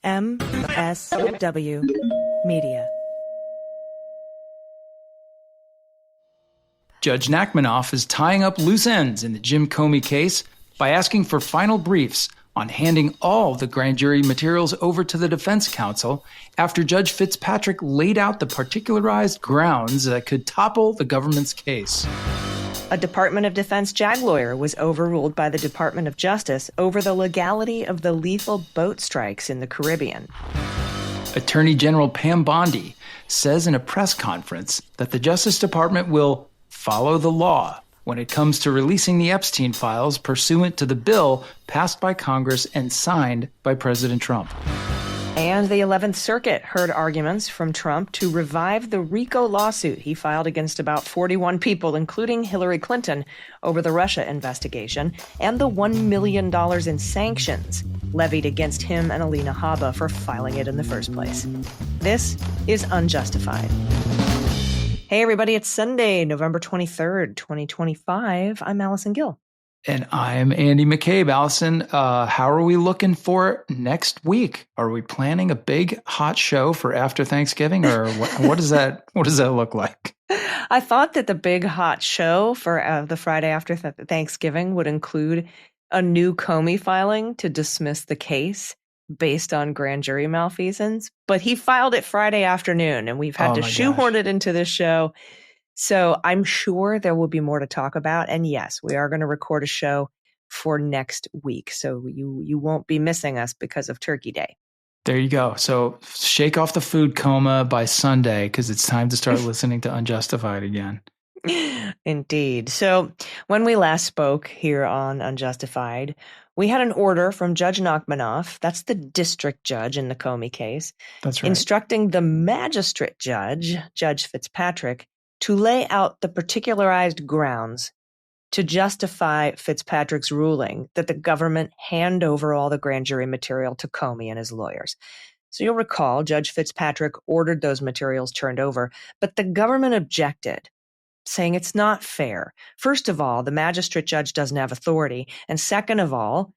MSW Media. Judge Nachmanoff is tying up loose ends in the Jim Comey case by asking for final briefs on handing all the grand jury materials over to the defense counsel after Judge Fitzpatrick laid out the particularized grounds that could topple the government's case. A Department of Defense JAG lawyer was overruled by the Department of Justice over the legality of the lethal boat strikes in the Caribbean. Attorney General Pam Bondi says in a press conference that the Justice Department will follow the law when it comes to releasing the Epstein files pursuant to the bill passed by Congress and signed by President Trump. And the 11th Circuit heard arguments from Trump to revive the RICO lawsuit he filed against about 41 people, including Hillary Clinton, over the Russia investigation and the $1 million in sanctions levied against him and Alina Habba for filing it in the first place. This is Unjustified. Hey, everybody, it's Sunday, November 23rd, 2025. I'm Allison Gill. And I'm Andy McCabe. Allison, how are we looking for next week? Are we planning a big hot show for after Thanksgiving, or what does that look like? I thought that the big hot show for the Friday after Thanksgiving would include a new Comey filing to dismiss the case based on grand jury malfeasance, but he filed it Friday afternoon, and we've had to shoehorn it into this show. So I'm sure there will be more to talk about. And yes, we are going to record a show for next week. So you won't be missing us because of Turkey Day. There you go. So shake off the food coma by Sunday, because it's time to start listening to Unjustified again. Indeed. So when we last spoke here on Unjustified, we had an order from Judge Nachmanoff, that's the district judge in the Comey case, that's right, instructing the magistrate judge, Judge Fitzpatrick, to lay out the particularized grounds to justify Fitzpatrick's ruling that the government hand over all the grand jury material to Comey and his lawyers. So you'll recall Judge Fitzpatrick ordered those materials turned over, but the government objected, saying it's not fair. First of all, the magistrate judge doesn't have authority. And second of all,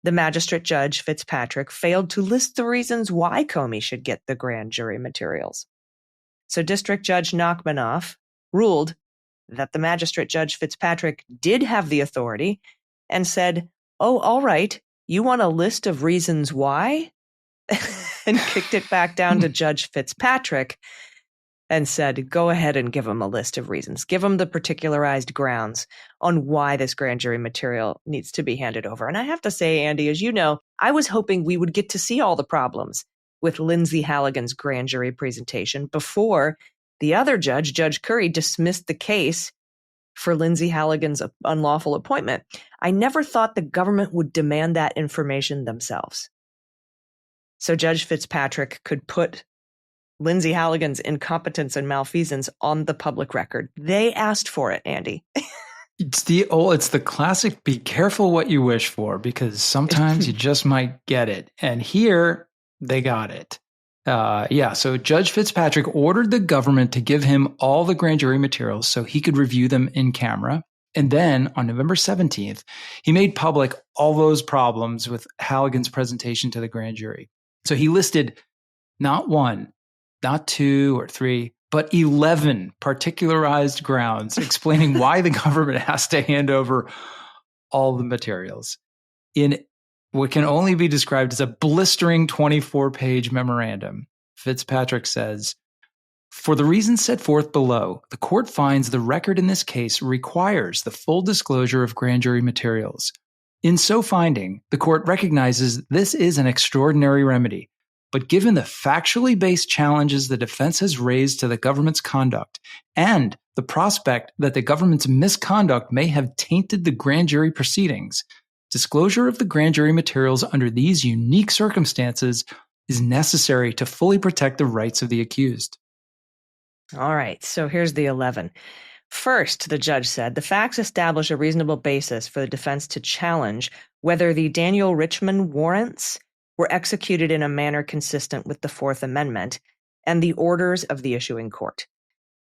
the magistrate judge Fitzpatrick failed to list the reasons why Comey should get the grand jury materials. So District Judge Nachmanoff ruled that the magistrate judge Fitzpatrick did have the authority and said, oh, all right, you want a list of reasons why? And kicked it back down to Judge Fitzpatrick and said, go ahead and give him a list of reasons. Give him the particularized grounds on why this grand jury material needs to be handed over. And I have to say, Andy, as you know, I was hoping we would get to see all the problems with Lindsay Halligan's grand jury presentation before the other judge, Judge Curry, dismissed the case for Lindsay Halligan's unlawful appointment. I never thought the government would demand that information themselves. So Judge Fitzpatrick could put Lindsay Halligan's incompetence and malfeasance on the public record. They asked for it, Andy. It's the classic be careful what you wish for, because sometimes you just might get it. And here they got it. So Judge Fitzpatrick ordered the government to give him all the grand jury materials so he could review them in camera. And then on November 17th, he made public all those problems with Halligan's presentation to the grand jury. So he listed not one, not two or three, but 11 particularized grounds explaining why the government has to hand over all the materials in what can only be described as a blistering 24-page memorandum. Fitzpatrick says, for the reasons set forth below, the court finds the record in this case requires the full disclosure of grand jury materials. In so finding, the court recognizes this is an extraordinary remedy, but given the factually based challenges the defense has raised to the government's conduct and the prospect that the government's misconduct may have tainted the grand jury proceedings, disclosure of the grand jury materials under these unique circumstances is necessary to fully protect the rights of the accused. All right, so here's the 11. First, the judge said, the facts establish a reasonable basis for the defense to challenge whether the Daniel Richman warrants were executed in a manner consistent with the Fourth Amendment and the orders of the issuing court.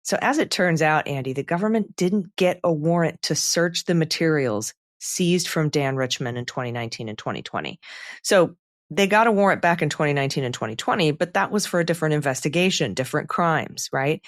So as it turns out, Andy, the government didn't get a warrant to search the materials seized from Dan Richman in 2019 and 2020. So They got a warrant back in 2019 and 2020, but that was for a different investigation, different crimes, right?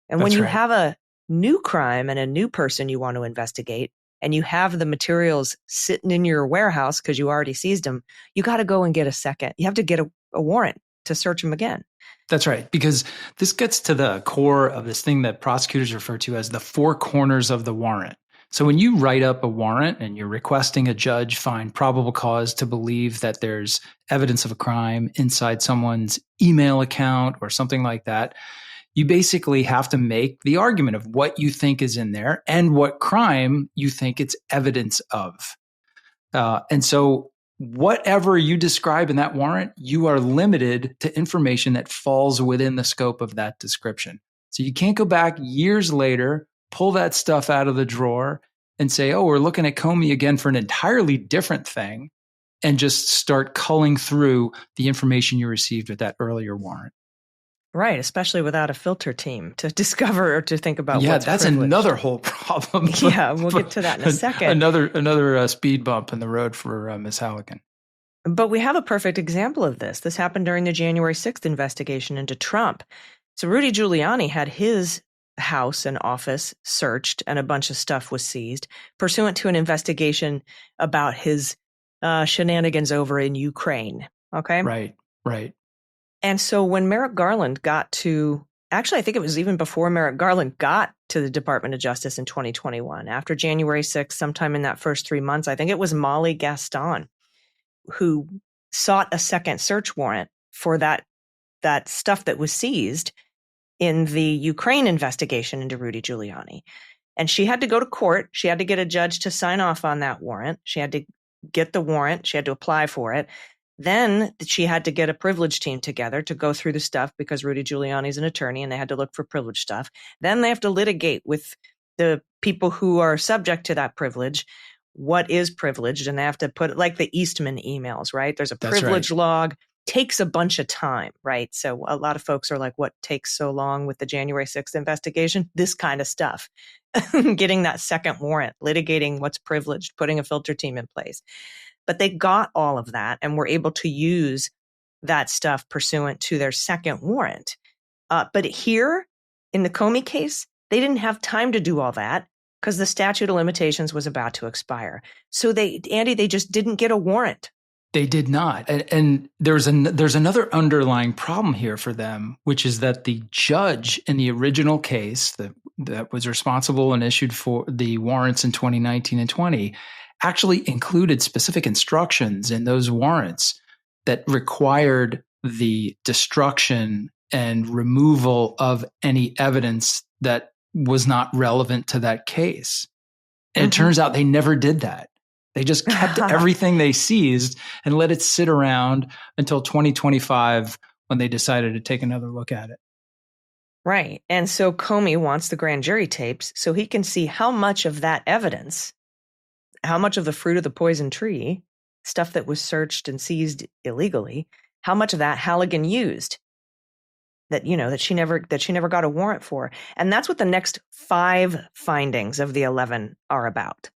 And when That's you right. have a new crime and a new person you want to investigate, and you have the materials sitting in your warehouse because you already seized them, you got to go and get a second. You have to get a warrant to search them again. That's right, because this gets to the core of this thing that prosecutors refer to as the four corners of the warrant. So when you write up a warrant and you're requesting a judge find probable cause to believe that there's evidence of a crime inside someone's email account or something like that, you basically have to make the argument of what you think is in there and what crime you think it's evidence of. And so whatever you describe in that warrant, you are limited to information that falls within the scope of that description. So you can't go back years later, pull that stuff out of the drawer and say, oh, we're looking at Comey again for an entirely different thing, and just start culling through the information you received with that earlier warrant. Right, especially without a filter team to discover or to think about yeah, what's that's privileged. Another whole problem. Yeah, we'll get to that in a second. Another speed bump in the road for Ms. Halligan. But we have a perfect example of this. This happened during the January 6th investigation into Trump. So Rudy Giuliani had his house and office searched and a bunch of stuff was seized pursuant to an investigation about his shenanigans over in Ukraine. Okay? Right. And so when Merrick Garland got to, actually, I think it was even before Merrick Garland got to the Department of Justice in 2021, after January 6th, sometime in that first 3 months, I think it was Molly Gaston who sought a second search warrant for that stuff that was seized in the Ukraine investigation into Rudy Giuliani. And she had to go to court. She had to get a judge to sign off on that warrant. She had to get the warrant. She had to apply for it. Then she had to get a privilege team together to go through the stuff because Rudy Giuliani's an attorney and they had to look for privilege stuff. Then they have to litigate with the people who are subject to that privilege what is privileged, and they have to put like the Eastman emails, right? There's a privilege log, takes a bunch of time, right? So a lot of folks are like, what takes so long with the January 6th investigation? This kind of stuff, getting that second warrant, litigating what's privileged, putting a filter team in place. But they got all of that and were able to use that stuff pursuant to their second warrant. But here in the Comey case, they didn't have time to do all that because the statute of limitations was about to expire. So they just didn't get a warrant. They did not. And there's another underlying problem here for them, which is that the judge in the original case that was responsible and issued for the warrants in 2019 and 20 actually included specific instructions in those warrants that required the destruction and removal of any evidence that was not relevant to that case. And it turns out they never did that. They just kept everything they seized and let it sit around until 2025 when they decided to take another look at it. Right. And so Comey wants the grand jury tapes so he can see how much of that evidence, how much of the fruit of the poison tree, stuff that was searched and seized illegally, how much of that Halligan used that she never got a warrant for. And that's what the next 5 findings of the 11 are about.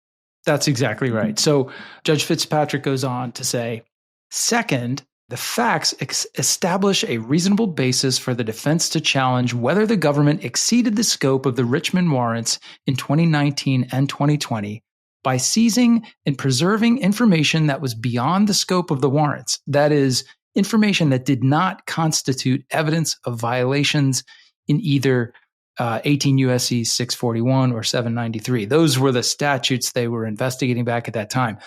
That's exactly right. So Judge Fitzpatrick goes on to say, second, the facts establish a reasonable basis for the defense to challenge whether the government exceeded the scope of the Richmond warrants in 2019 and 2020 by seizing and preserving information that was beyond the scope of the warrants. That is, information that did not constitute evidence of violations in either 18 U.S.C. 641 or 793. Those were the statutes they were investigating back at that time.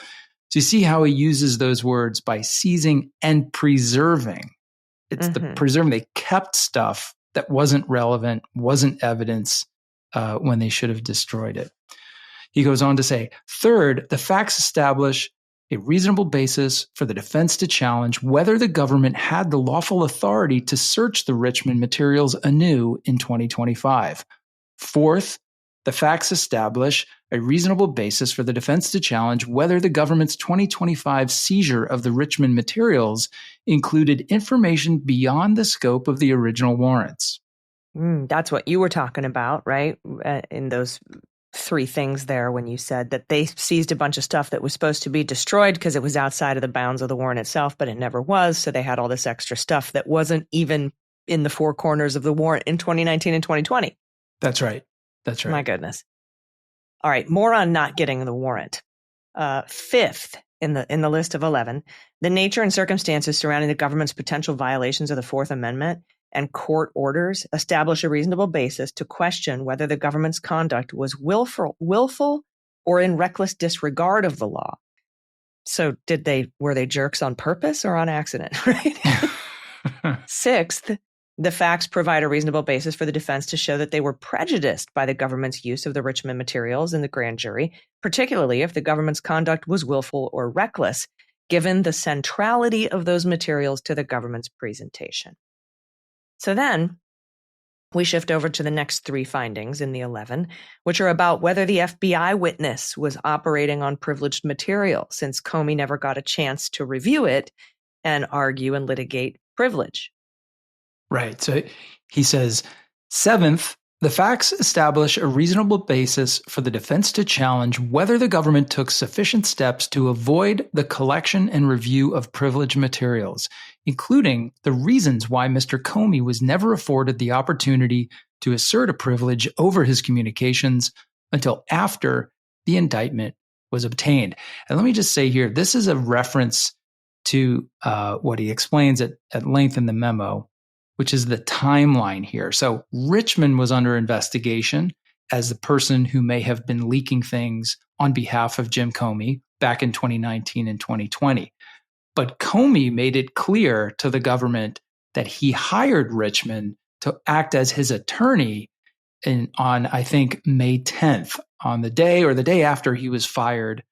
So you see how he uses those words by seizing and preserving. It's the preserving. They kept stuff that wasn't relevant, wasn't evidence when they should have destroyed it. He goes on to say, third, the facts establish a reasonable basis for the defense to challenge whether the government had the lawful authority to search the Richmond materials anew in 2025. Fourth, the facts establish a reasonable basis for the defense to challenge whether the government's 2025 seizure of the Richmond materials included information beyond the scope of the original warrants. That's what you were talking about, right? In those three things there when you said that they seized a bunch of stuff that was supposed to be destroyed because it was outside of the bounds of the warrant itself, but it never was. So they had all this extra stuff that wasn't even in the four corners of the warrant in 2019 and 2020. That's right. That's right. My goodness. All right. More on not getting the warrant. Fifth in the list of 11, the nature and circumstances surrounding the government's potential violations of the Fourth Amendment and court orders establish a reasonable basis to question whether the government's conduct was willful or in reckless disregard of the law. So were they jerks on purpose or on accident, right? Sixth, the facts provide a reasonable basis for the defense to show that they were prejudiced by the government's use of the Richmond materials in the grand jury, particularly if the government's conduct was willful or reckless, given the centrality of those materials to the government's presentation. So then we shift over to the next three findings in the 11, which are about whether the FBI witness was operating on privileged material, since Comey never got a chance to review it and argue and litigate privilege. Right. So he says, seventh, the facts establish a reasonable basis for the defense to challenge whether the government took sufficient steps to avoid the collection and review of privileged materials, including the reasons why Mr. Comey was never afforded the opportunity to assert a privilege over his communications until after the indictment was obtained. And let me just say here, this is a reference to what he explains at length in the memo, which is the timeline here. So Richmond was under investigation as the person who may have been leaking things on behalf of Jim Comey back in 2019 and 2020. But Comey made it clear to the government that he hired Richmond to act as his attorney on, I think, May 10th, on the day or the day after he was fired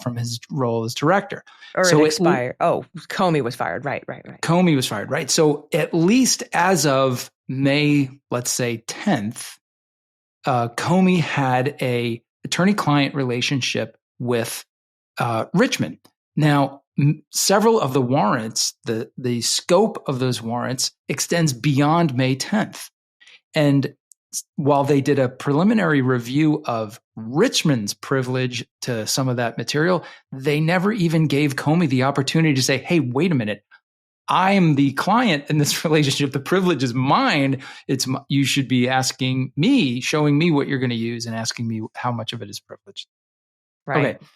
from his role as director. Or so it expired. Comey was fired. Right. Comey was fired, right. So at least as of May, let's say 10th, Comey had a attorney-client relationship with Richmond. Now, several of the warrants, the scope of those warrants extends beyond May 10th. And while they did a preliminary review of Richmond's privilege to some of that material, they never even gave Comey the opportunity to say, hey, wait a minute, I'm the client in this relationship. The privilege is mine. You should be asking me, showing me what you're going to use and asking me how much of it is privileged. Right. Okay.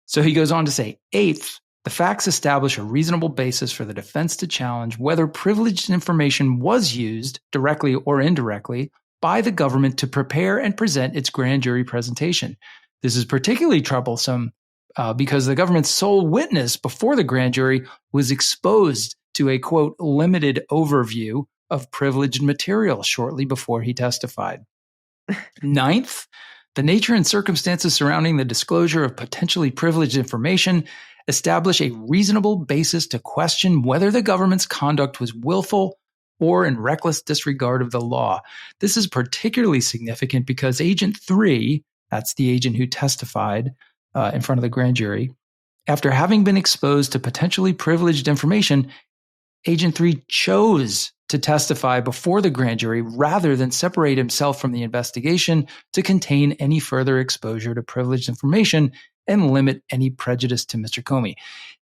So he goes on to say, eighth, the facts establish a reasonable basis for the defense to challenge whether privileged information was used directly or indirectly by the government to prepare and present its grand jury presentation. This is particularly troublesome because the government's sole witness before the grand jury was exposed to a, quote, limited overview of privileged material shortly before he testified. Ninth, the nature and circumstances surrounding the disclosure of potentially privileged information establish a reasonable basis to question whether the government's conduct was willful or in reckless disregard of the law. This is particularly significant because Agent 3, that's the agent who testified in front of the grand jury, after having been exposed to potentially privileged information, Agent 3 chose to testify before the grand jury rather than separate himself from the investigation to contain any further exposure to privileged information and limit any prejudice to Mr. Comey.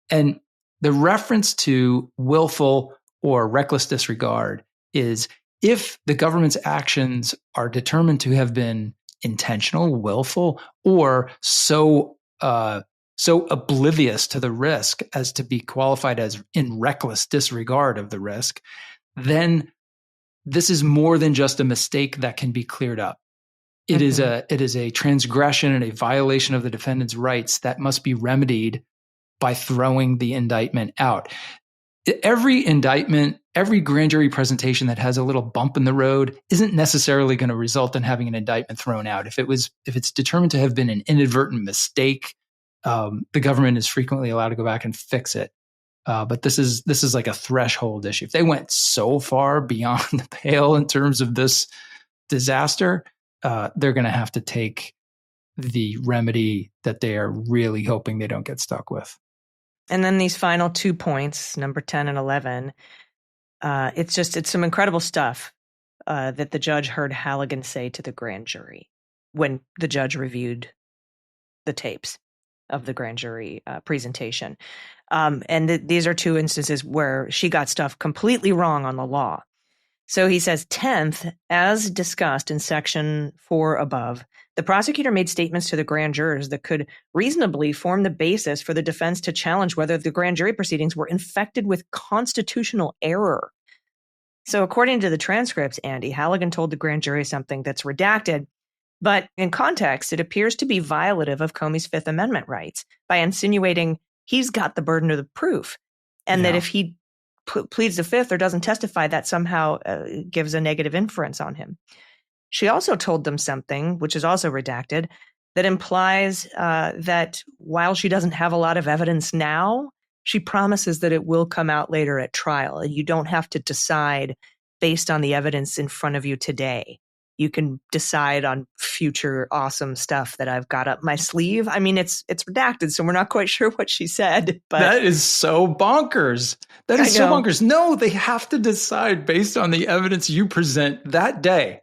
And the reference to willful or reckless disregard is if the government's actions are determined to have been intentional, willful, or so oblivious to the risk as to be qualified as in reckless disregard of the risk, then this is more than just a mistake that can be cleared up. It is a transgression and a violation of the defendant's rights that must be remedied by throwing the indictment out. Every indictment, every grand jury presentation that has a little bump in the road isn't necessarily going to result in having an indictment thrown out. If it's determined to have been an inadvertent mistake, the government is frequently allowed to go back and fix it. But this is like a threshold issue. If they went so far beyond the pale in terms of this disaster, they're going to have to take the remedy that they are really hoping they don't get stuck with. And then these final 2 points, number 10 and 11, it's some incredible stuff that the judge heard Halligan say to the grand jury. when the judge reviewed the tapes of the grand jury presentation. These are two instances where she got stuff completely wrong on the law. So he says, 10th, as discussed in section 4 above, the prosecutor made statements to the grand jurors that could reasonably form the basis for the defense to challenge whether the grand jury proceedings were infected with constitutional error. So according to the transcripts, Andy, Halligan told the grand jury something that's redacted, but in context, it appears to be violative of Comey's Fifth Amendment rights by insinuating he's got the burden of the proof, and that if he pleads the fifth or doesn't testify, that somehow gives a negative inference on him. She also told them something, which is also redacted, that implies that while she doesn't have a lot of evidence now, she promises that it will come out later at trial, and you don't have to decide based on the evidence in front of you today. You can decide on future awesome stuff that I've got up my sleeve. I mean, it's redacted, so we're not quite sure what she said. But that is so bonkers. That is so bonkers. No, they have to decide based on the evidence you present that day,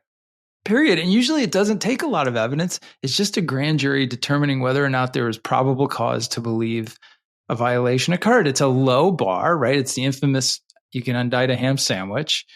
period. And usually it doesn't take a lot of evidence. It's just a grand jury determining whether or not there is probable cause to believe a violation occurred. It's a low bar, right? It's the infamous, you can indict a ham sandwich,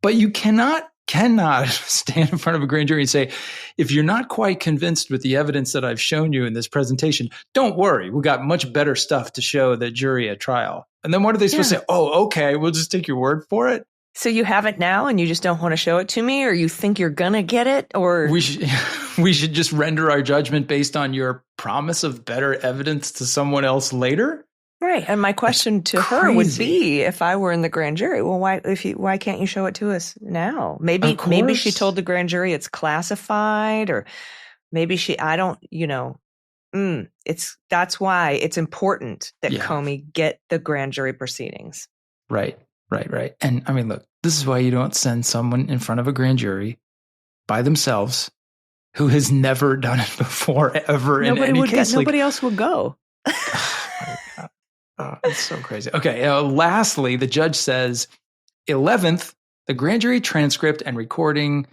but you cannot stand in front of a grand jury and say, if you're not quite convinced with the evidence that I've shown you in this presentation, don't worry. We got much better stuff to show the jury at trial. And then what are they supposed to say? Oh, okay, we'll just take your word for it. So you have it now and you just don't want to show it to me, or you think you're going to get it? Or we should just render our judgment based on your promise of better evidence to someone else later? Right. And my question to her would be, if I were in the grand jury, well, why can't you show it to us now? Maybe she told the grand jury it's classified, or maybe that's why it's important that Comey get the grand jury proceedings. Right. And I mean, look, this is why you don't send someone in front of a grand jury by themselves who has never done it before, ever in any case. Nobody else would go. Oh, it's so crazy. Okay. Lastly, the judge says, 11th, the grand jury transcript and recording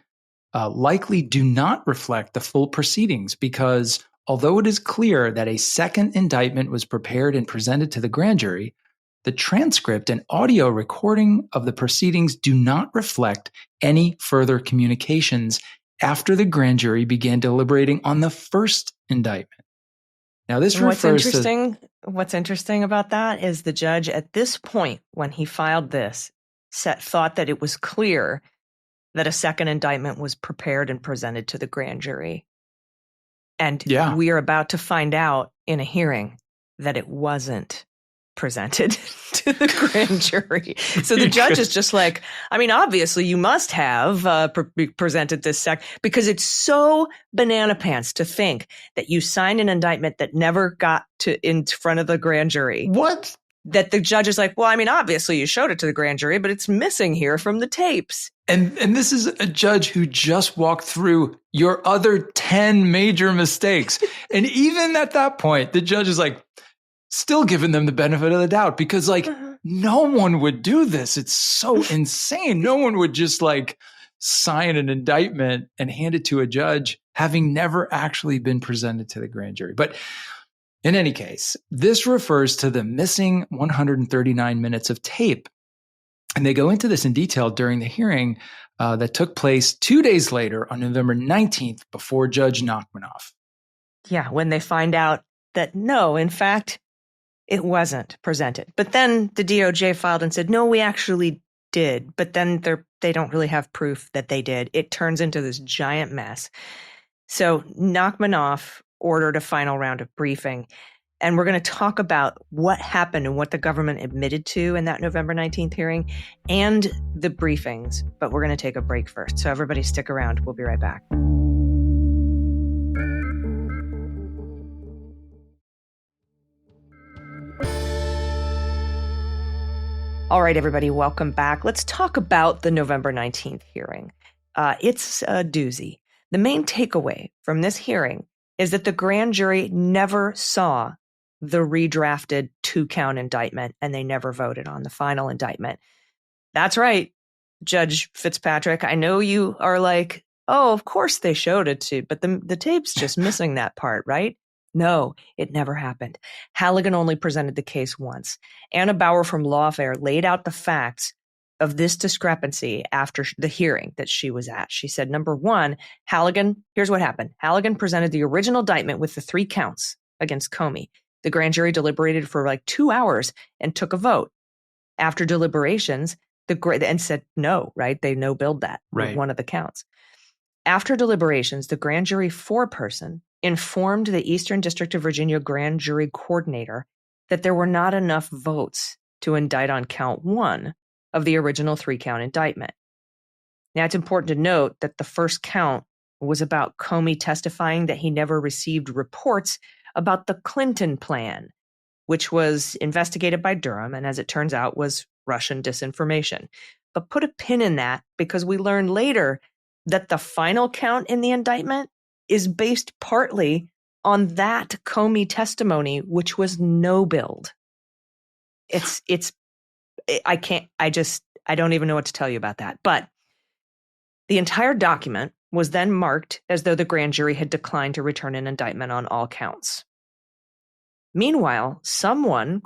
likely do not reflect the full proceedings because although it is clear that a second indictment was prepared and presented to the grand jury, the transcript and audio recording of the proceedings do not reflect any further communications after the grand jury began deliberating on the first indictment. Now, this What's interesting about that is the judge at this point, when he filed this, thought that it was clear that a second indictment was prepared and presented to the grand jury. And we are about to find out in a hearing that it wasn't presented to the grand jury. So the judge is just like, I mean, obviously you must have presented this because it's so banana pants to think that you signed an indictment that never got in front of the grand jury. What? That the judge is like, well, I mean, obviously you showed it to the grand jury, but it's missing here from the tapes. And this is a judge who just walked through your other 10 major mistakes. And even at that point, the judge is like, still giving them the benefit of the doubt because no one would do this. It's so insane. No one would just sign an indictment and hand it to a judge having never actually been presented to the grand jury. But in any case, this refers to the missing 139 minutes of tape. And they go into this in detail during the hearing that took place 2 days later on November 19th before Judge Nachmanoff. Yeah, when they find out that no, in fact, it wasn't presented. But then the DOJ filed and said, no, we actually did. But then they don't really have proof that they did. It turns into this giant mess. So Nachmanoff ordered a final round of briefing. And we're going to talk about what happened and what the government admitted to in that November 19th hearing and the briefings. But we're going to take a break first. So everybody stick around. We'll be right back. All right, everybody, welcome back. Let's talk about the November 19th hearing. It's a doozy. The main takeaway from this hearing is that the grand jury never saw the redrafted 2-count indictment, and they never voted on the final indictment. That's right, Judge Fitzpatrick. I know you are like, Oh, of course they showed it to, but the tape's just missing that part, right? No, it never happened. Halligan only presented the case once. Anna Bauer from Lawfare laid out the facts of this discrepancy after the hearing that she was at. She said, number one, here's what happened. Halligan presented the original indictment with the 3 counts against Comey. The grand jury deliberated for like 2 hours and took a vote. After deliberations, and said no, right? They no-billed that, right, one of the counts. After deliberations, the grand jury foreperson informed the Eastern District of Virginia grand jury coordinator that there were not enough votes to indict on count 1 of the original 3-count indictment. Now, it's important to note that the first count was about Comey testifying that he never received reports about the Clinton plan, which was investigated by Durham and, as it turns out, was Russian disinformation. But put a pin in that, because we learned later that the final count in the indictment is based partly on that Comey testimony, which was no-billed. I don't even know what to tell you about that. But the entire document was then marked as though the grand jury had declined to return an indictment on all counts. Meanwhile, someone,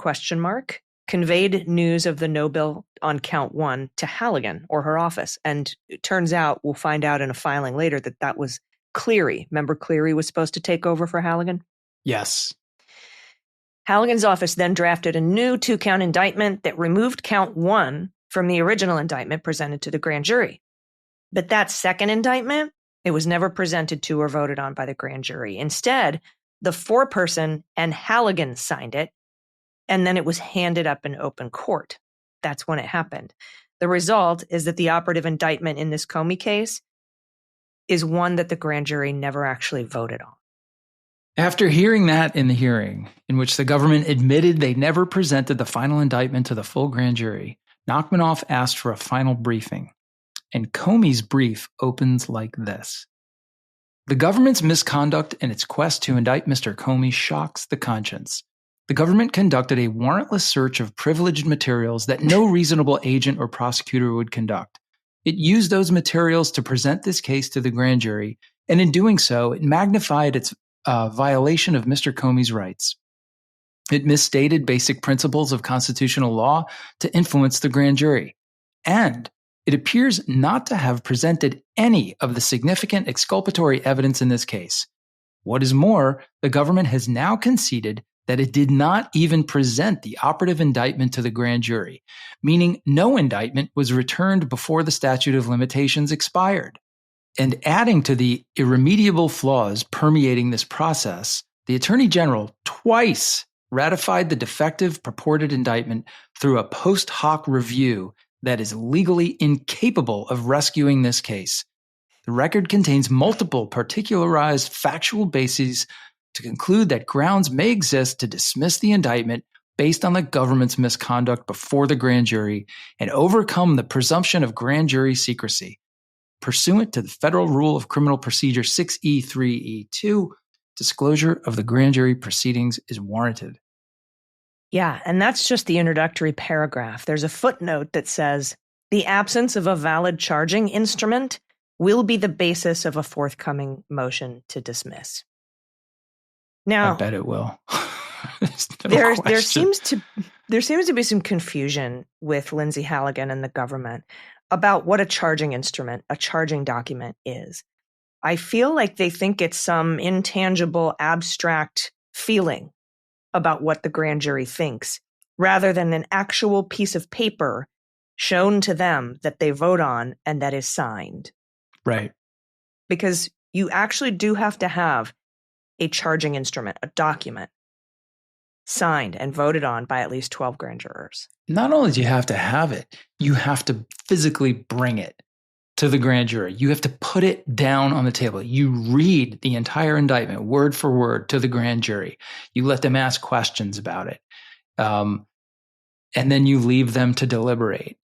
conveyed news of the no bill on count 1 to Halligan or her office. And it turns out, we'll find out in a filing later, that was Cleary. Remember Cleary was supposed to take over for Halligan? Yes. Halligan's office then drafted a new 2-count indictment that removed count 1 from the original indictment presented to the grand jury. But that second indictment, it was never presented to or voted on by the grand jury. Instead, the foreperson and Halligan signed it, and then it was handed up in open court. That's when it happened. The result is that the operative indictment in this Comey case is one that the grand jury never actually voted on. After hearing that in the hearing, in which the government admitted they never presented the final indictment to the full grand jury, Nachmanoff asked for a final briefing. And Comey's brief opens like this. The government's misconduct in its quest to indict Mr. Comey shocks the conscience. The government conducted a warrantless search of privileged materials that no reasonable agent or prosecutor would conduct. It used those materials to present this case to the grand jury, and in doing so, it magnified its violation of Mr. Comey's rights. It misstated basic principles of constitutional law to influence the grand jury. And it appears not to have presented any of the significant exculpatory evidence in this case. What is more, the government has now conceded that it did not even present the operative indictment to the grand jury, meaning no indictment was returned before the statute of limitations expired. And adding to the irremediable flaws permeating this process, the Attorney General twice ratified the defective purported indictment through a post hoc review that is legally incapable of rescuing this case. The record contains multiple particularized factual bases to conclude that grounds may exist to dismiss the indictment based on the government's misconduct before the grand jury and overcome the presumption of grand jury secrecy. Pursuant to the Federal Rule of Criminal Procedure 6E3E2, disclosure of the grand jury proceedings is warranted. Yeah, and that's just the introductory paragraph. There's a footnote that says, the absence of a valid charging instrument will be the basis of a forthcoming motion to dismiss. Now, I bet it will. there seems to be some confusion with Lindsay Halligan and the government about what a charging instrument, a charging document is. I feel like they think it's some intangible, abstract feeling about what the grand jury thinks, rather than an actual piece of paper shown to them that they vote on and that is signed. Right. Because you actually do have to have a charging instrument, a document, signed and voted on by at least 12 grand jurors. Not only do you have to have it, you have to physically bring it to the grand jury. You have to put it down on the table. You read the entire indictment word for word to the grand jury. You let them ask questions about it. And then you leave them to deliberate.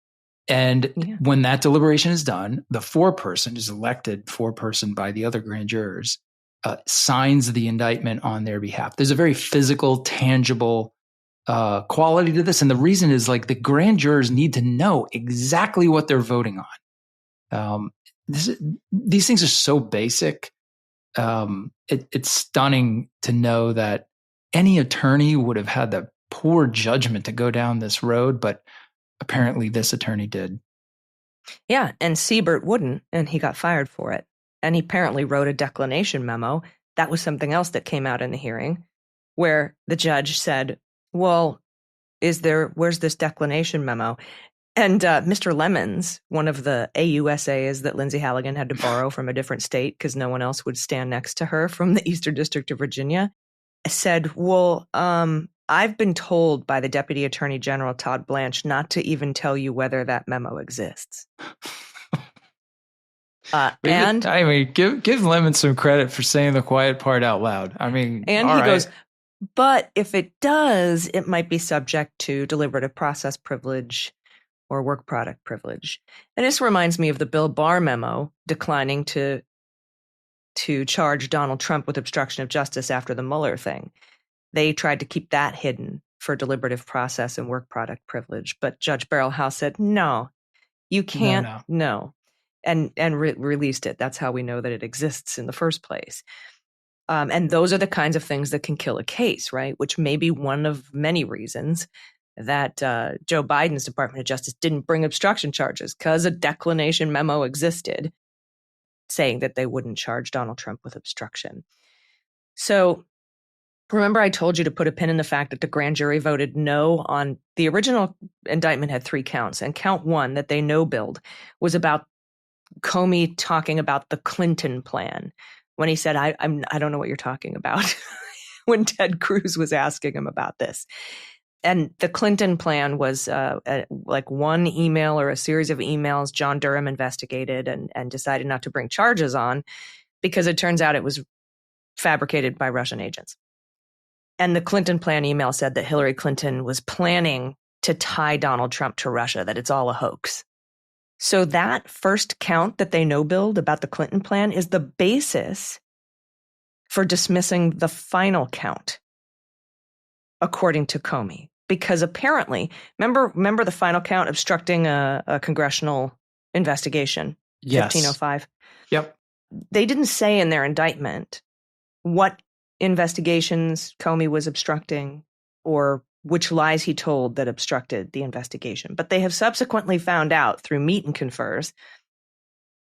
And when that deliberation is done, the foreperson is elected foreperson by the other grand jurors, signs the indictment on their behalf. There's a very physical, tangible quality to this. And the reason is, like, the grand jurors need to know exactly what they're voting on. these things are so basic. It's stunning to know that any attorney would have had the poor judgment to go down this road, but apparently this attorney did. Yeah, and Siebert wouldn't, and he got fired for it. And he apparently wrote a declination memo. That was something else that came out in the hearing, where the judge said, well, where's this declination memo? And Mr. Lemons, one of the AUSAs that Lindsay Halligan had to borrow from a different state because no one else would stand next to her from the Eastern District of Virginia, said, well, I've been told by the Deputy Attorney General, Todd Blanche, not to even tell you whether that memo exists. Give Lemons some credit for saying the quiet part out loud. I mean, and he goes, but if it does, it might be subject to deliberative process privilege or work product privilege. And this reminds me of the Bill Barr memo declining to charge Donald Trump with obstruction of justice after the Mueller thing. They tried to keep that hidden for deliberative process and work product privilege. But Judge Barrelhouse said, no, you can't, no. And released it. That's how we know that it exists in the first place. And those are the kinds of things that can kill a case, right? Which may be one of many reasons that Joe Biden's Department of Justice didn't bring obstruction charges, because a declination memo existed saying that they wouldn't charge Donald Trump with obstruction. So remember I told you to put a pin in the fact that the grand jury voted no on the original indictment had 3 counts, and count 1 that they no-billed was about Comey talking about the Clinton plan when he said, I don't know what you're talking about when Ted Cruz was asking him about this. And the Clinton plan was like one email or a series of emails John Durham investigated and decided not to bring charges on because it turns out it was fabricated by Russian agents. And the Clinton plan email said that Hillary Clinton was planning to tie Donald Trump to Russia, that it's all a hoax. So that first count that they no-billed about the Clinton plan is the basis for dismissing the final count, according to Comey. Because apparently, remember the final count obstructing a congressional investigation? Yes. 1505? Yep. They didn't say in their indictment what investigations Comey was obstructing or which lies he told that obstructed the investigation. But they have subsequently found out through meet and confers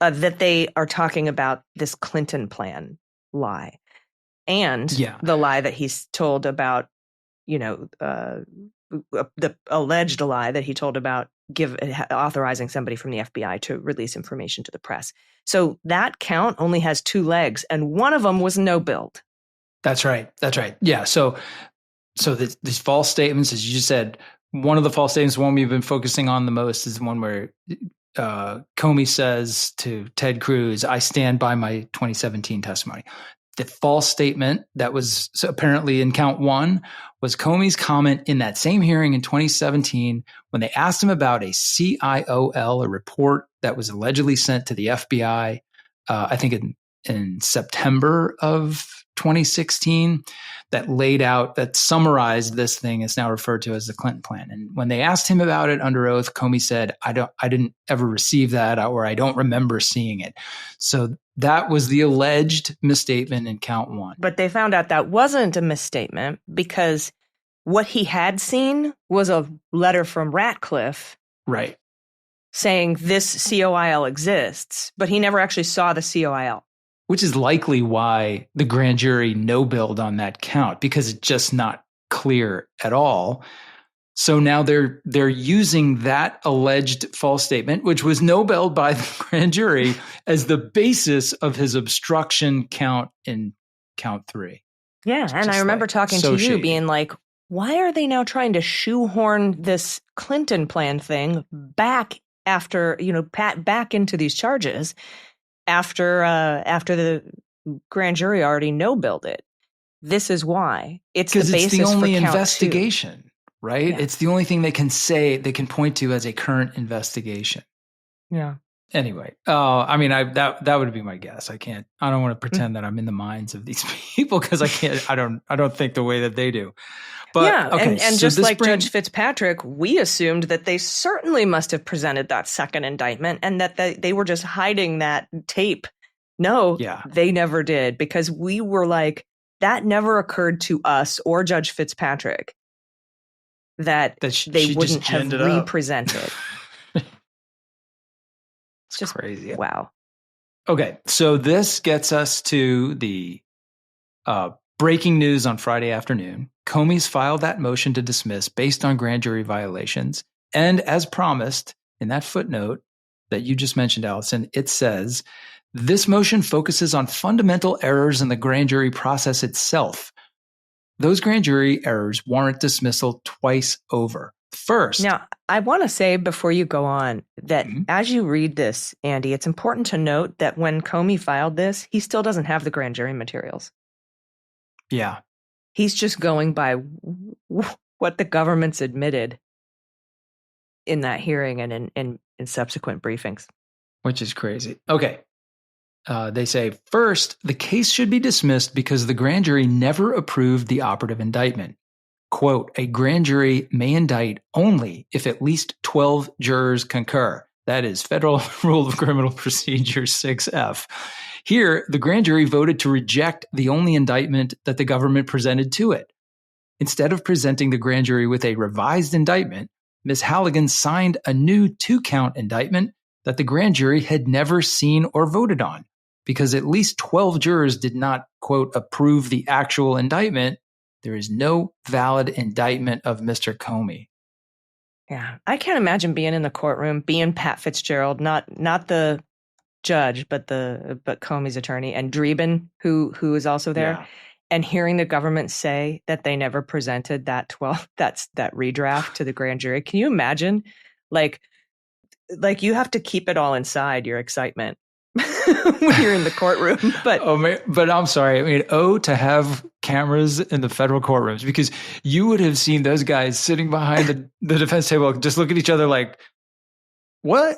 that they are talking about this Clinton plan lie. And the lie that he's told about, the alleged lie that he told about authorizing somebody from the FBI to release information to the press. So that count only has 2 legs, and one of them was no-billed. That's right. Yeah. So these false statements, as you just said, one of the false statements, the one we've been focusing on the most, is the one where Comey says to Ted Cruz, I stand by my 2017 testimony. The false statement that was apparently in count 1 was Comey's comment in that same hearing in 2017 when they asked him about a CIOL, a report that was allegedly sent to the FBI, I think in September of 2016, that summarized this thing is now referred to as the Clinton plan. And when they asked him about it under oath, Comey said, I didn't ever receive that, or I don't remember seeing it. So that was the alleged misstatement in count 1. But they found out that wasn't a misstatement because what he had seen was a letter from Ratcliffe. Right. Saying this COIL exists, but he never actually saw the COIL. Which is likely why the grand jury no-billed on that count, because it's just not clear at all. So now they're using that alleged false statement, which was no-billed by the grand jury, as the basis of his obstruction count in count 3. Yeah, and I remember talking to you shady. being like, why are they now trying to shoehorn this Clinton plan thing back after, back into these charges? After the grand jury already no-billed it. This is why. It's the basis for count 2. Because it's the only investigation, right? Yeah. It's the only thing they can say, they can point to as a current investigation. Yeah. Anyway, I mean, that would be my guess. I don't want to pretend that I'm in the minds of these people because I don't think the way that they do. But yeah, okay, and so just like Judge Fitzpatrick, we assumed that they certainly must have presented that second indictment and that they were just hiding that tape. No, they never did, because we were like, that never occurred to us or Judge Fitzpatrick that they wouldn't have represented. It's just crazy. Wow. Okay, so this gets us to the breaking news on Friday afternoon. Comey's filed that motion to dismiss based on grand jury violations. And as promised in that footnote that you just mentioned, Allison, it says, this motion focuses on fundamental errors in the grand jury process itself. Those grand jury errors warrant dismissal twice over. First. Now, I want to say before you go on that as you read this, Andy, it's important to note that when Comey filed this, he still doesn't have the grand jury materials. Yeah. He's just going by what the government's admitted in that hearing and in subsequent briefings. Which is crazy. Okay. They say, first, the case should be dismissed because the grand jury never approved the operative indictment. Quote, a grand jury may indict only if at least 12 jurors concur. That is Federal Rule of Criminal Procedure 6F. Here, the grand jury voted to reject the only indictment that the government presented to it. Instead of presenting the grand jury with a revised indictment, Ms. Halligan signed a new 2-count indictment that the grand jury had never seen or voted on, because at least 12 jurors did not, quote, approve the actual indictment. There is no valid indictment of Mr. Comey. Yeah, I can't imagine being in the courtroom, being Pat Fitzgerald, not the judge, but Comey's attorney, and Dreeben, who is also there, and hearing the government say that they never presented that redraft to the grand jury. Can you imagine? Like you have to keep it all inside, your excitement when you're in the courtroom. But but I'm sorry. I mean, to have cameras in the federal courtrooms, because you would have seen those guys sitting behind the defense table, just look at each other like, what?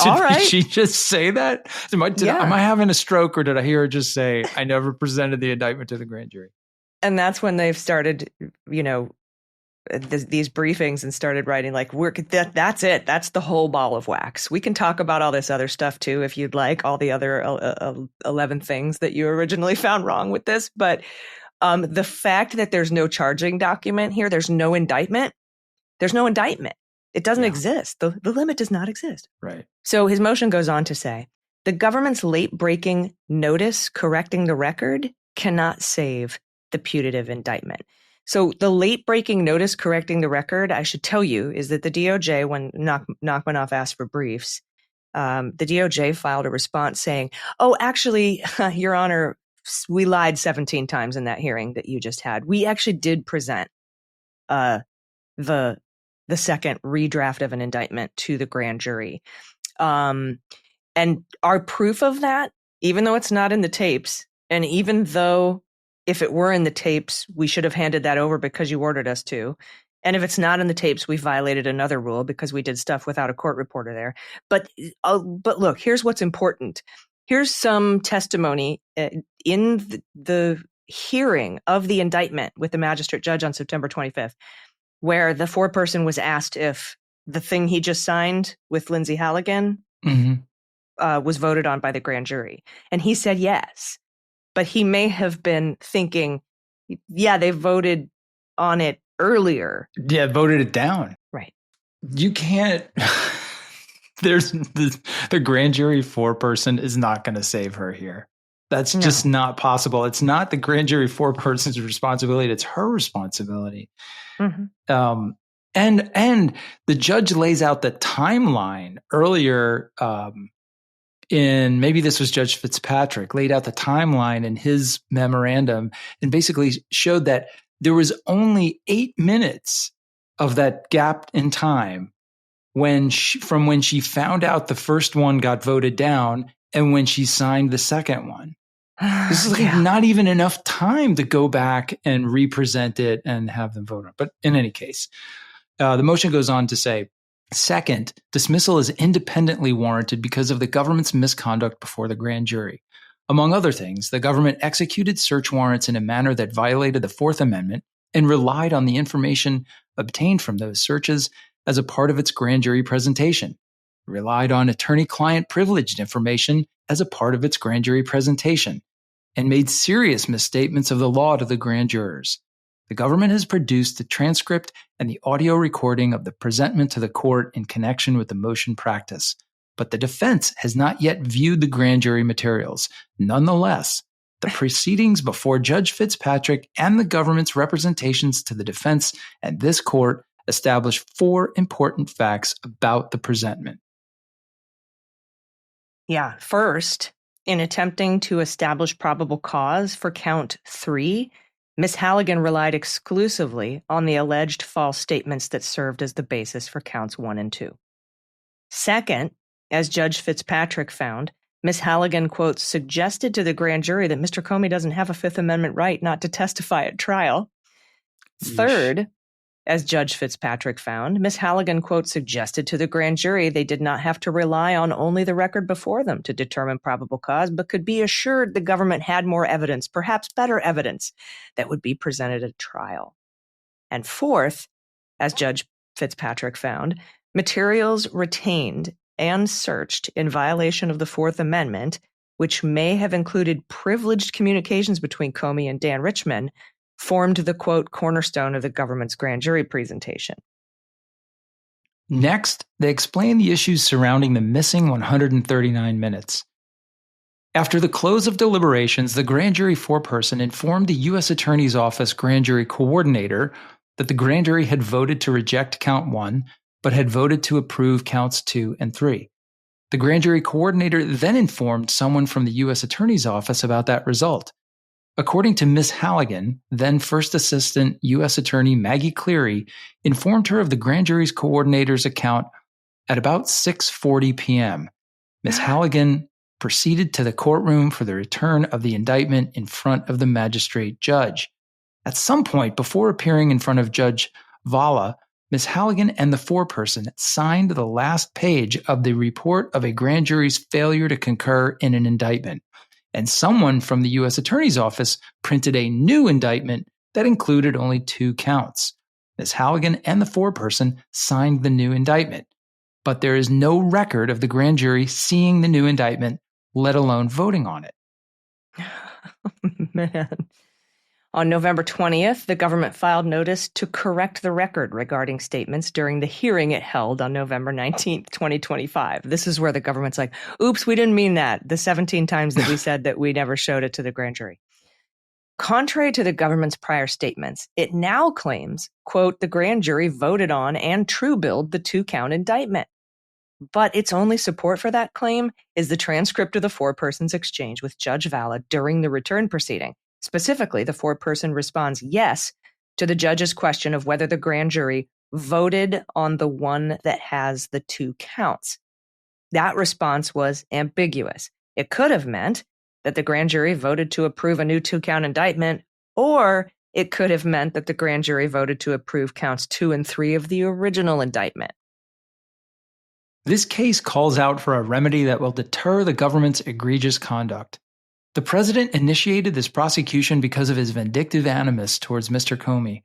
Did she just say that? Am I having a stroke, or did I hear her just say, I never presented the indictment to the grand jury? And that's when they've started, these briefings and started writing like, that's it. That's the whole ball of wax. We can talk about all this other stuff too, if you'd like, all the other 11 things that you originally found wrong with this. But the fact that there's no charging document here, there's no indictment. There's no indictment. It doesn't exist. The limit does not exist. Right. So his motion goes on to say, the government's late-breaking notice correcting the record cannot save the putative indictment. So the late-breaking notice correcting the record, I should tell you, is that the DOJ, when Nachmanoff asked for briefs, the DOJ filed a response saying, oh, actually, Your Honor, we lied 17 times in that hearing that you just had. We actually did present the second redraft of an indictment to the grand jury. And our proof of that, even though it's not in the tapes, and even though if it were in the tapes, we should have handed that over because you ordered us to. And if it's not in the tapes, we violated another rule because we did stuff without a court reporter there. But look, here's what's important. Here's some testimony in the hearing of the indictment with the magistrate judge on September 25th, where the foreperson was asked if the thing he just signed with Lindsay Halligan was voted on by the grand jury. And he said yes. But he may have been thinking, they voted on it earlier. Yeah, voted it down. Right. You can't. There's the grand jury foreperson is not going to save her here. That's just not possible. It's not the grand jury foreperson's responsibility. It's her responsibility. Mm-hmm. And the judge lays out the timeline earlier. Maybe this was Judge Fitzpatrick, laid out the timeline in his memorandum and basically showed that there was only 8 minutes of that gap in time from when she found out the first one got voted down and when she signed the second one. This is not even enough time to go back and represent it and have them vote on. But in any case, the motion goes on to say, Second, dismissal is independently warranted because of the government's misconduct before the grand jury. Among other things, the government executed search warrants in a manner that violated the Fourth Amendment and relied on the information obtained from those searches as a part of its grand jury presentation, relied on attorney-client privileged information as a part of its grand jury presentation, and made serious misstatements of the law to the grand jurors. The government has produced the transcript and the audio recording of the presentment to the court in connection with the motion practice, but the defense has not yet viewed the grand jury materials. Nonetheless, the proceedings before Judge Fitzpatrick and the government's representations to the defense and this court establish 4 important facts about the presentment. Yeah, first, in attempting to establish probable cause for count 3, Ms. Halligan relied exclusively on the alleged false statements that served as the basis for counts 1 and 2. Second, as Judge Fitzpatrick found, Ms. Halligan, quote, suggested to the grand jury that Mr. Comey doesn't have a Fifth Amendment right not to testify at trial. Third, as Judge Fitzpatrick found, Ms. Halligan, quote, suggested to the grand jury they did not have to rely on only the record before them to determine probable cause, but could be assured the government had more evidence, perhaps better evidence, that would be presented at trial. And fourth, as Judge Fitzpatrick found, materials retained and searched in violation of the Fourth Amendment, which may have included privileged communications between Comey and Dan Richman, formed the, quote, cornerstone of the government's grand jury presentation. Next, they explain the issues surrounding the missing 139 minutes. After the close of deliberations, the grand jury foreperson informed the U.S. Attorney's Office grand jury coordinator that the grand jury had voted to reject count 1, but had voted to approve counts 2 and 3. The grand jury coordinator then informed someone from the U.S. Attorney's Office about that result. According to Ms. Halligan, then First Assistant U.S. Attorney Maggie Cleary informed her of the grand jury's coordinator's account at about 6:40 p.m. Ms. Halligan proceeded to the courtroom for the return of the indictment in front of the magistrate judge. At some point before appearing in front of Judge Vala, Ms. Halligan and the foreperson signed the last page of the report of a grand jury's failure to concur in an indictment, and someone from the U.S. Attorney's Office printed a new indictment that included only 2 counts. Ms. Halligan and the foreperson signed the new indictment, but there is no record of the grand jury seeing the new indictment, let alone voting on it. Man. On November 20th, the government filed notice to correct the record regarding statements during the hearing it held on November 19th, 2025. This is where the government's like, oops, we didn't mean that. The 17 times that we said that we never showed it to the grand jury. Contrary to the government's prior statements, it now claims, quote, the grand jury voted on and true-billed the 2-count indictment. But its only support for that claim is the transcript of the foreperson's exchange with Judge Vala during the return proceeding. Specifically, the foreperson responds yes to the judge's question of whether the grand jury voted on the one that has the 2 counts. That response was ambiguous. It could have meant that the grand jury voted to approve a new 2-count indictment, or it could have meant that the grand jury voted to approve counts 2 and 3 of the original indictment. This case calls out for a remedy that will deter the government's egregious conduct. The president initiated this prosecution because of his vindictive animus towards Mr. Comey.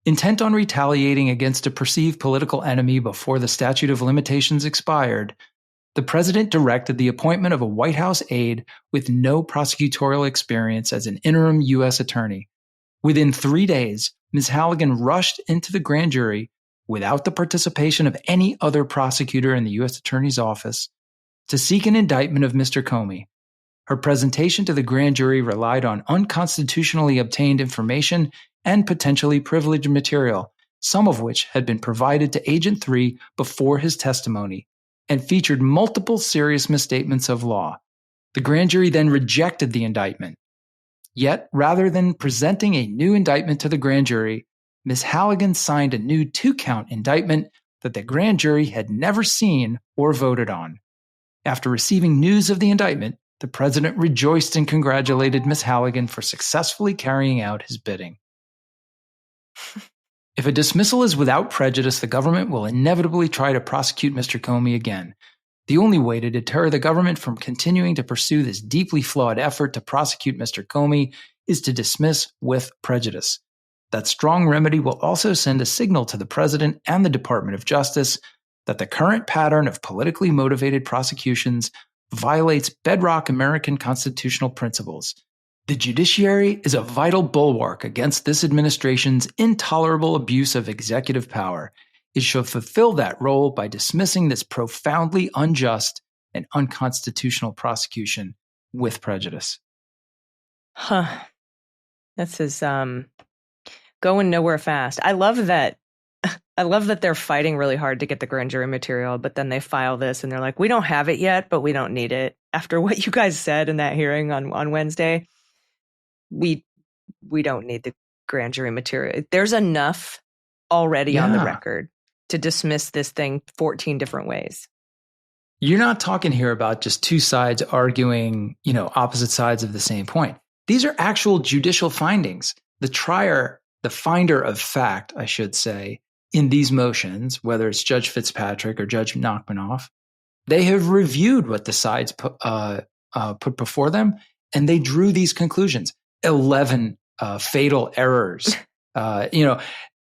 Intent on retaliating against a perceived political enemy before the statute of limitations expired, the president directed the appointment of a White House aide with no prosecutorial experience as an interim U.S. attorney. Within 3 days, Ms. Halligan rushed into the grand jury without the participation of any other prosecutor in the U.S. Attorney's Office to seek an indictment of Mr. Comey. Her presentation to the grand jury relied on unconstitutionally obtained information and potentially privileged material, some of which had been provided to Agent 3 before his testimony, and featured multiple serious misstatements of law. The grand jury then rejected the indictment. Yet, rather than presenting a new indictment to the grand jury, Ms. Halligan signed a new 2-count indictment that the grand jury had never seen or voted on. After receiving news of the indictment, the president rejoiced and congratulated Ms. Halligan for successfully carrying out his bidding. If a dismissal is without prejudice, the government will inevitably try to prosecute Mr. Comey again. The only way to deter the government from continuing to pursue this deeply flawed effort to prosecute Mr. Comey is to dismiss with prejudice. That strong remedy will also send a signal to the President and the Department of Justice that the current pattern of politically motivated prosecutions violates bedrock American constitutional principles. The judiciary is a vital bulwark against this administration's intolerable abuse of executive power. It should fulfill that role by dismissing this profoundly unjust and unconstitutional prosecution with prejudice. This is going nowhere fast. I love that they're fighting really hard to get the grand jury material, but then they file this and they're like, we don't have it yet, but we don't need it. After what you guys said in that hearing on Wednesday, we don't need the grand jury material. There's enough already on the record to dismiss this thing 14 different ways. You're not talking here about just two sides arguing, opposite sides of the same point. These are actual judicial findings. The finder of fact, I should say, in these motions, whether it's Judge Fitzpatrick or Judge Nachmanoff, they have reviewed what the sides put before them, and they drew these conclusions. 11 fatal errors. The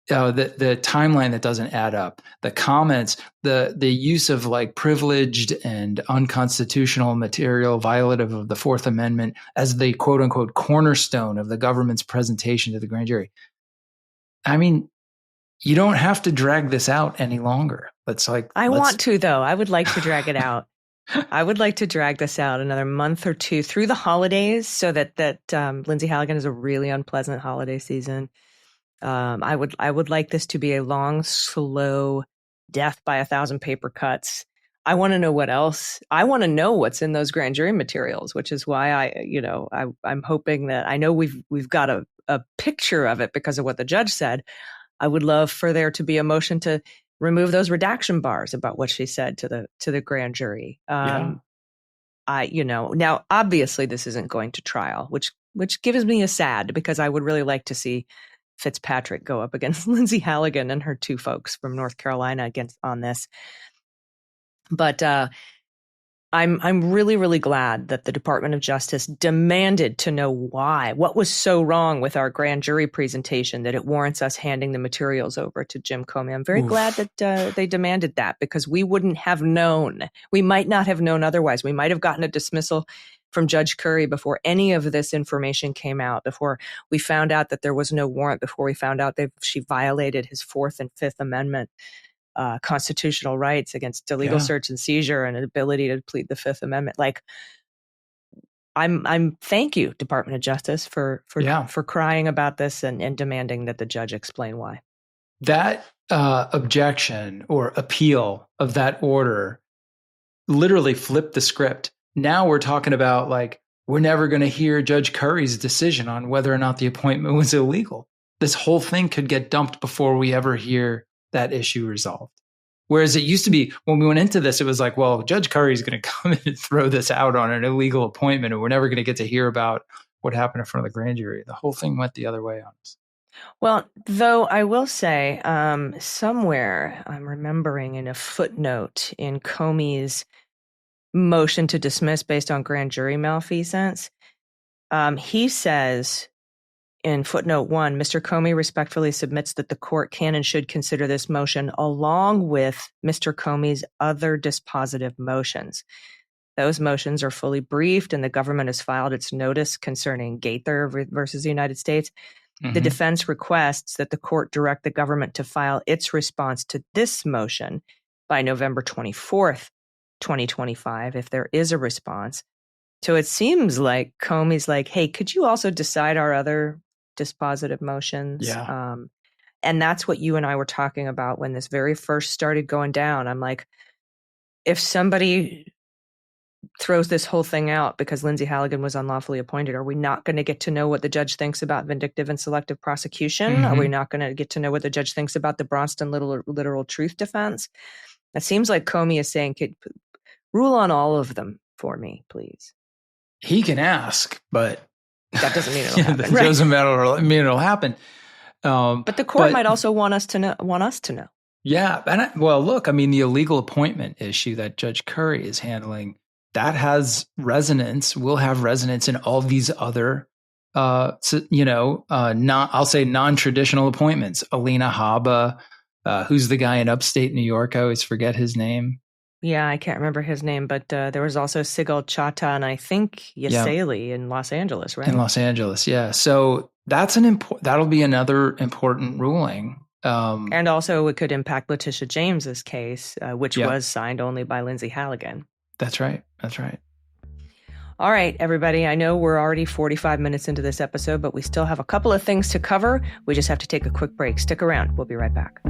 timeline that doesn't add up, the comments, the use of like privileged and unconstitutional material violative of the Fourth Amendment as the quote unquote cornerstone of the government's presentation to the grand jury. I mean, you don't have to drag this out any longer. I want to, though. I would like to drag it out. I would like to drag this out another month or two through the holidays so that Lindsay Halligan is a really unpleasant holiday season. I would like this to be a long, slow death by 1,000 paper cuts. I want to know what else. I want to know what's in those grand jury materials, which is why I'm hoping that I know we've got a picture of it because of what the judge said. I would love for there to be a motion to remove those redaction bars about what she said to the grand jury. Now obviously this isn't going to trial, which gives me a sad because I would really like to see Fitzpatrick go up against Lindsay Halligan and her two folks from North Carolina on this. But I'm really, really glad that the Department of Justice demanded to know what was so wrong with our grand jury presentation that it warrants us handing the materials over to Jim Comey. I'm very glad that they demanded that because we wouldn't have known. We might not have known otherwise. We might have gotten a dismissal from Judge Curry before any of this information came out, before we found out that there was no warrant, before we found out that she violated his Fourth and Fifth Amendment constitutional rights against illegal search and seizure and an ability to plead the Fifth Amendment. I'm thank you, Department of Justice, for crying about this and demanding that the judge explain why. That objection or appeal of that order literally flipped the script. Now we're talking about we're never going to hear Judge Curry's decision on whether or not the appointment was illegal. This whole thing could get dumped before we ever hear that issue resolved. Whereas it used to be when we went into this, it was like, well, Judge Curry's going to come in and throw this out on an illegal appointment and we're never going to get to hear about what happened in front of the grand jury. The whole thing went the other way on us. Well, though I will say somewhere I'm remembering in a footnote in Comey's motion to dismiss based on grand jury malfeasance, he says in footnote 1, Mr. Comey respectfully submits that the court can and should consider this motion along with Mr. Comey's other dispositive motions. Those motions are fully briefed and the government has filed its notice concerning Gaither versus the United States. Mm-hmm. The defense requests that the court direct the government to file its response to this motion by November 24th, 2025, if there is a response. So it seems like Comey's like, hey, could you also decide our other dispositive motions? Yeah. And that's what you and I were talking about when this very first started going down. I'm like, if somebody throws this whole thing out because Lindsay Halligan was unlawfully appointed, are we not going to get to know what the judge thinks about vindictive and selective prosecution? Mm-hmm. Are we not going to get to know what the judge thinks about the Braunston literal truth defense? It seems like Comey is saying, rule on all of them for me, please. He can ask, but that doesn't mean it'll happen. That doesn't mean it'll happen. But the court might also want us to know. Yeah. And look, I mean, the illegal appointment issue that Judge Curry is handling, that has resonance, will have resonance in all these other, I'll say non-traditional appointments. Alina Habba, who's the guy in upstate New York? I always forget his name. Yeah, I can't remember his name, but there was also Sigal Chattah and I think Yaseli in Los Angeles, right? In Los Angeles, yeah. So that'll be another important ruling. And also it could impact Letitia James's case, which was signed only by Lindsay Halligan. That's right. All right, everybody. I know we're already 45 minutes into this episode, but we still have a couple of things to cover. We just have to take a quick break. Stick around. We'll be right back.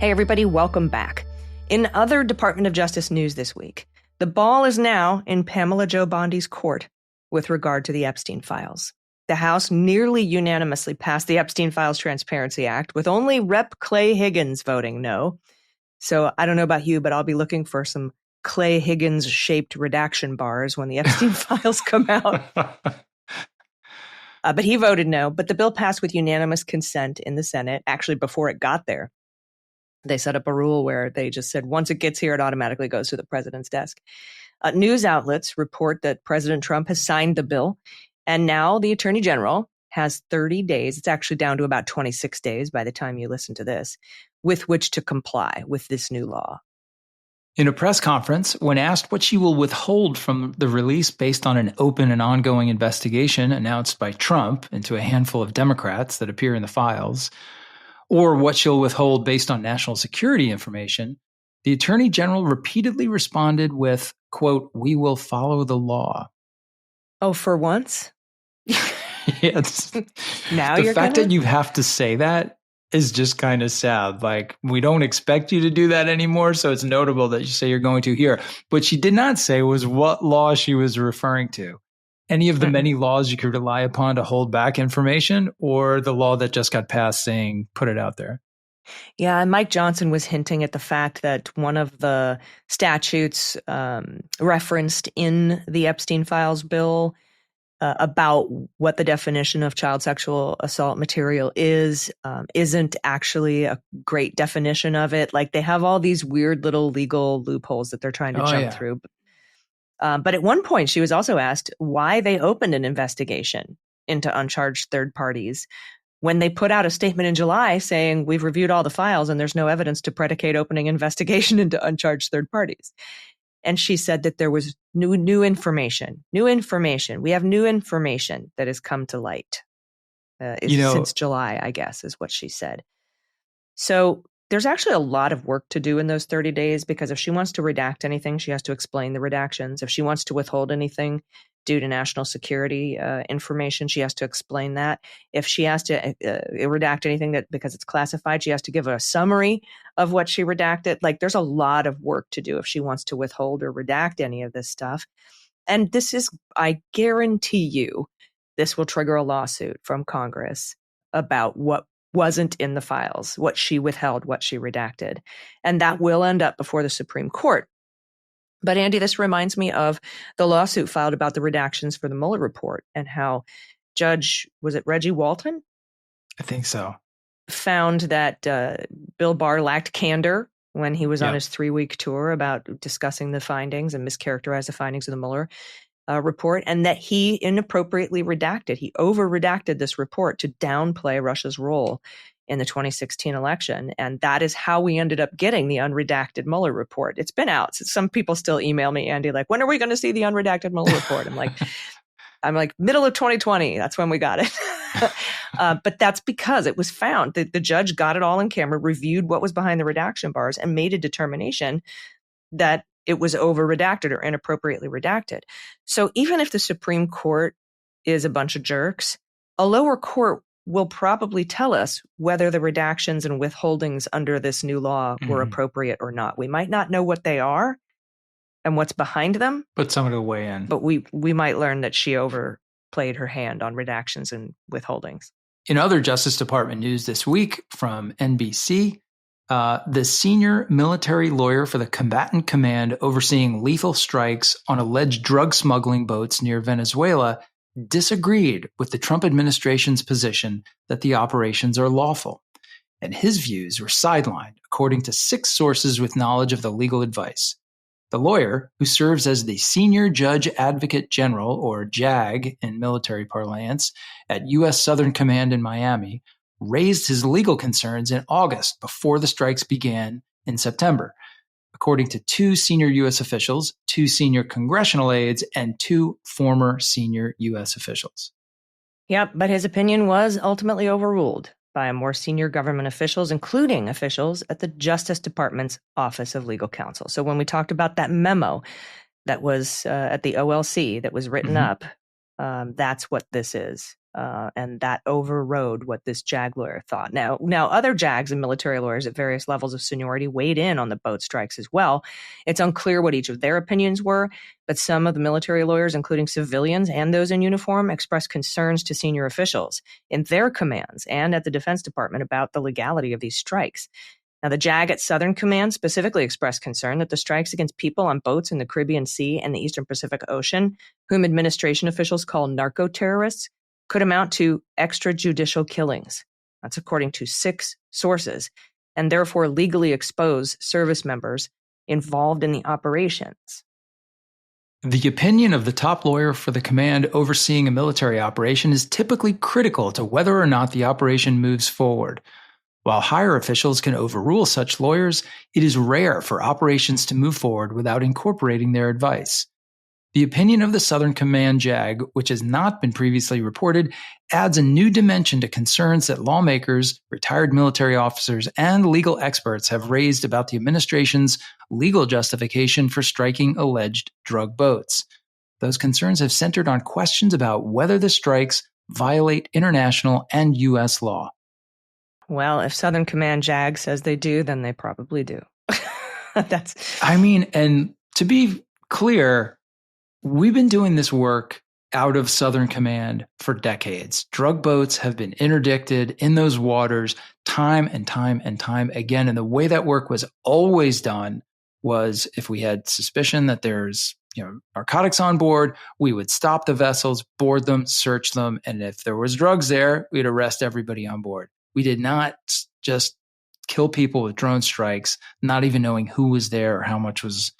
Hey, everybody. Welcome back. In other Department of Justice news this week, the ball is now in Pamela Jo Bondi's court with regard to the Epstein files. The House nearly unanimously passed the Epstein Files Transparency Act, with only Rep. Clay Higgins voting no. So I don't know about you, but I'll be looking for some Clay Higgins-shaped redaction bars when the Epstein files come out. But he voted no. But the bill passed with unanimous consent in the Senate, actually before it got there. They set up a rule where they just said once it gets here, it automatically goes to the president's desk. News outlets report that President Trump has signed the bill. And now the Attorney General has 30 days. It's actually down to about 26 days by the time you listen to this, with which to comply with this new law. In a press conference, when asked what she will withhold from the release based on an open and ongoing investigation announced by Trump into a handful of Democrats that appear in the files, or what she'll withhold based on national security information, the Attorney General repeatedly responded with, quote, "We will follow the law." Oh, for once? Yes. Now the fact that you have to say that is just kind of sad. Like, we don't expect you to do that anymore, so it's notable that you say you're going to here. What she did not say was what law she was referring to. Any of the many laws you could rely upon to hold back information, or the law that just got passed saying put it out there. Yeah, and Mike Johnson was hinting at the fact that one of the statutes referenced in the Epstein Files bill about what the definition of child sexual assault material is isn't actually a great definition of it. Like, they have all these weird little legal loopholes that they're trying to jump through. But at one point, she was also asked why they opened an investigation into uncharged third parties when they put out a statement in July saying, we've reviewed all the files and there's no evidence to predicate opening an investigation into uncharged third parties. And she said that there was new information. We have new information that has come to light since July, I guess, is what she said. So there's actually a lot of work to do in those 30 days, because if she wants to redact anything, she has to explain the redactions. If she wants to withhold anything due to national security information, she has to explain that. If she has to redact anything that because it's classified, she has to give a summary of what she redacted. Like, there's a lot of work to do if she wants to withhold or redact any of this stuff. And this is, I guarantee you, this will trigger a lawsuit from Congress about what wasn't in the files, what she withheld, what she redacted. And that will end up before the Supreme Court. But Andy, this reminds me of the lawsuit filed about the redactions for the Mueller report and how was it Reggie Walton? I think so. Found that Bill Barr lacked candor when he was on his 3-week tour about discussing the findings and mischaracterized the findings of the Mueller report, and that he inappropriately redacted. He over-redacted this report to downplay Russia's role in the 2016 election. And that is how we ended up getting the unredacted Mueller report. It's been out. Some people still email me, Andy, like, when are we going to see the unredacted Mueller report? I'm like, middle of 2020. That's when we got it. But that's because it was found. The judge got it all in camera, reviewed what was behind the redaction bars, and made a determination that it was over-redacted or inappropriately redacted. So even if the Supreme Court is a bunch of jerks, a lower court will probably tell us whether the redactions and withholdings under this new law were appropriate or not. We might not know what they are and what's behind them. But someone will weigh in. But we might learn that she overplayed her hand on redactions and withholdings. In other Justice Department news this week from NBC, The senior military lawyer for the combatant command overseeing lethal strikes on alleged drug smuggling boats near Venezuela disagreed with the Trump administration's position that the operations are lawful, and his views were sidelined, according to 6 sources with knowledge of the legal advice. The lawyer, who serves as the Senior Judge Advocate General, or JAG in military parlance, at U.S. Southern Command in Miami, raised his legal concerns in August before the strikes began in September, according to 2 senior U.S. officials, 2 senior congressional aides, and 2 former senior U.S. officials. Yep, but his opinion was ultimately overruled by more senior government officials, including officials at the Justice Department's Office of Legal Counsel. So when we talked about that memo that was at the OLC that was written up, that's what this is. And that overrode what this JAG lawyer thought. Now, other JAGs and military lawyers at various levels of seniority weighed in on the boat strikes as well. It's unclear what each of their opinions were, but some of the military lawyers, including civilians and those in uniform, expressed concerns to senior officials in their commands and at the Defense Department about the legality of these strikes. Now, the JAG at Southern Command specifically expressed concern that the strikes against people on boats in the Caribbean Sea and the Eastern Pacific Ocean, whom administration officials call narco-terrorists, could amount to extrajudicial killings. That's according to 6 sources, and therefore legally expose service members involved in the operations. The opinion of the top lawyer for the command overseeing a military operation is typically critical to whether or not the operation moves forward. While higher officials can overrule such lawyers, it is rare for operations to move forward without incorporating their advice. The opinion of the Southern Command JAG, which has not been previously reported, adds a new dimension to concerns that lawmakers, retired military officers, and legal experts have raised about the administration's legal justification for striking alleged drug boats. Those concerns have centered on questions about whether the strikes violate international and U.S. law. Well, if Southern Command JAG says they do, then they probably do. And to be clear, we've been doing this work out of Southern Command for decades. Drug boats have been interdicted in those waters time and time and time again. And the way that work was always done was if we had suspicion that there's narcotics on board, we would stop the vessels, board them, search them. And if there was drugs there, we'd arrest everybody on board. We did not just kill people with drone strikes, not even knowing who was there or how much was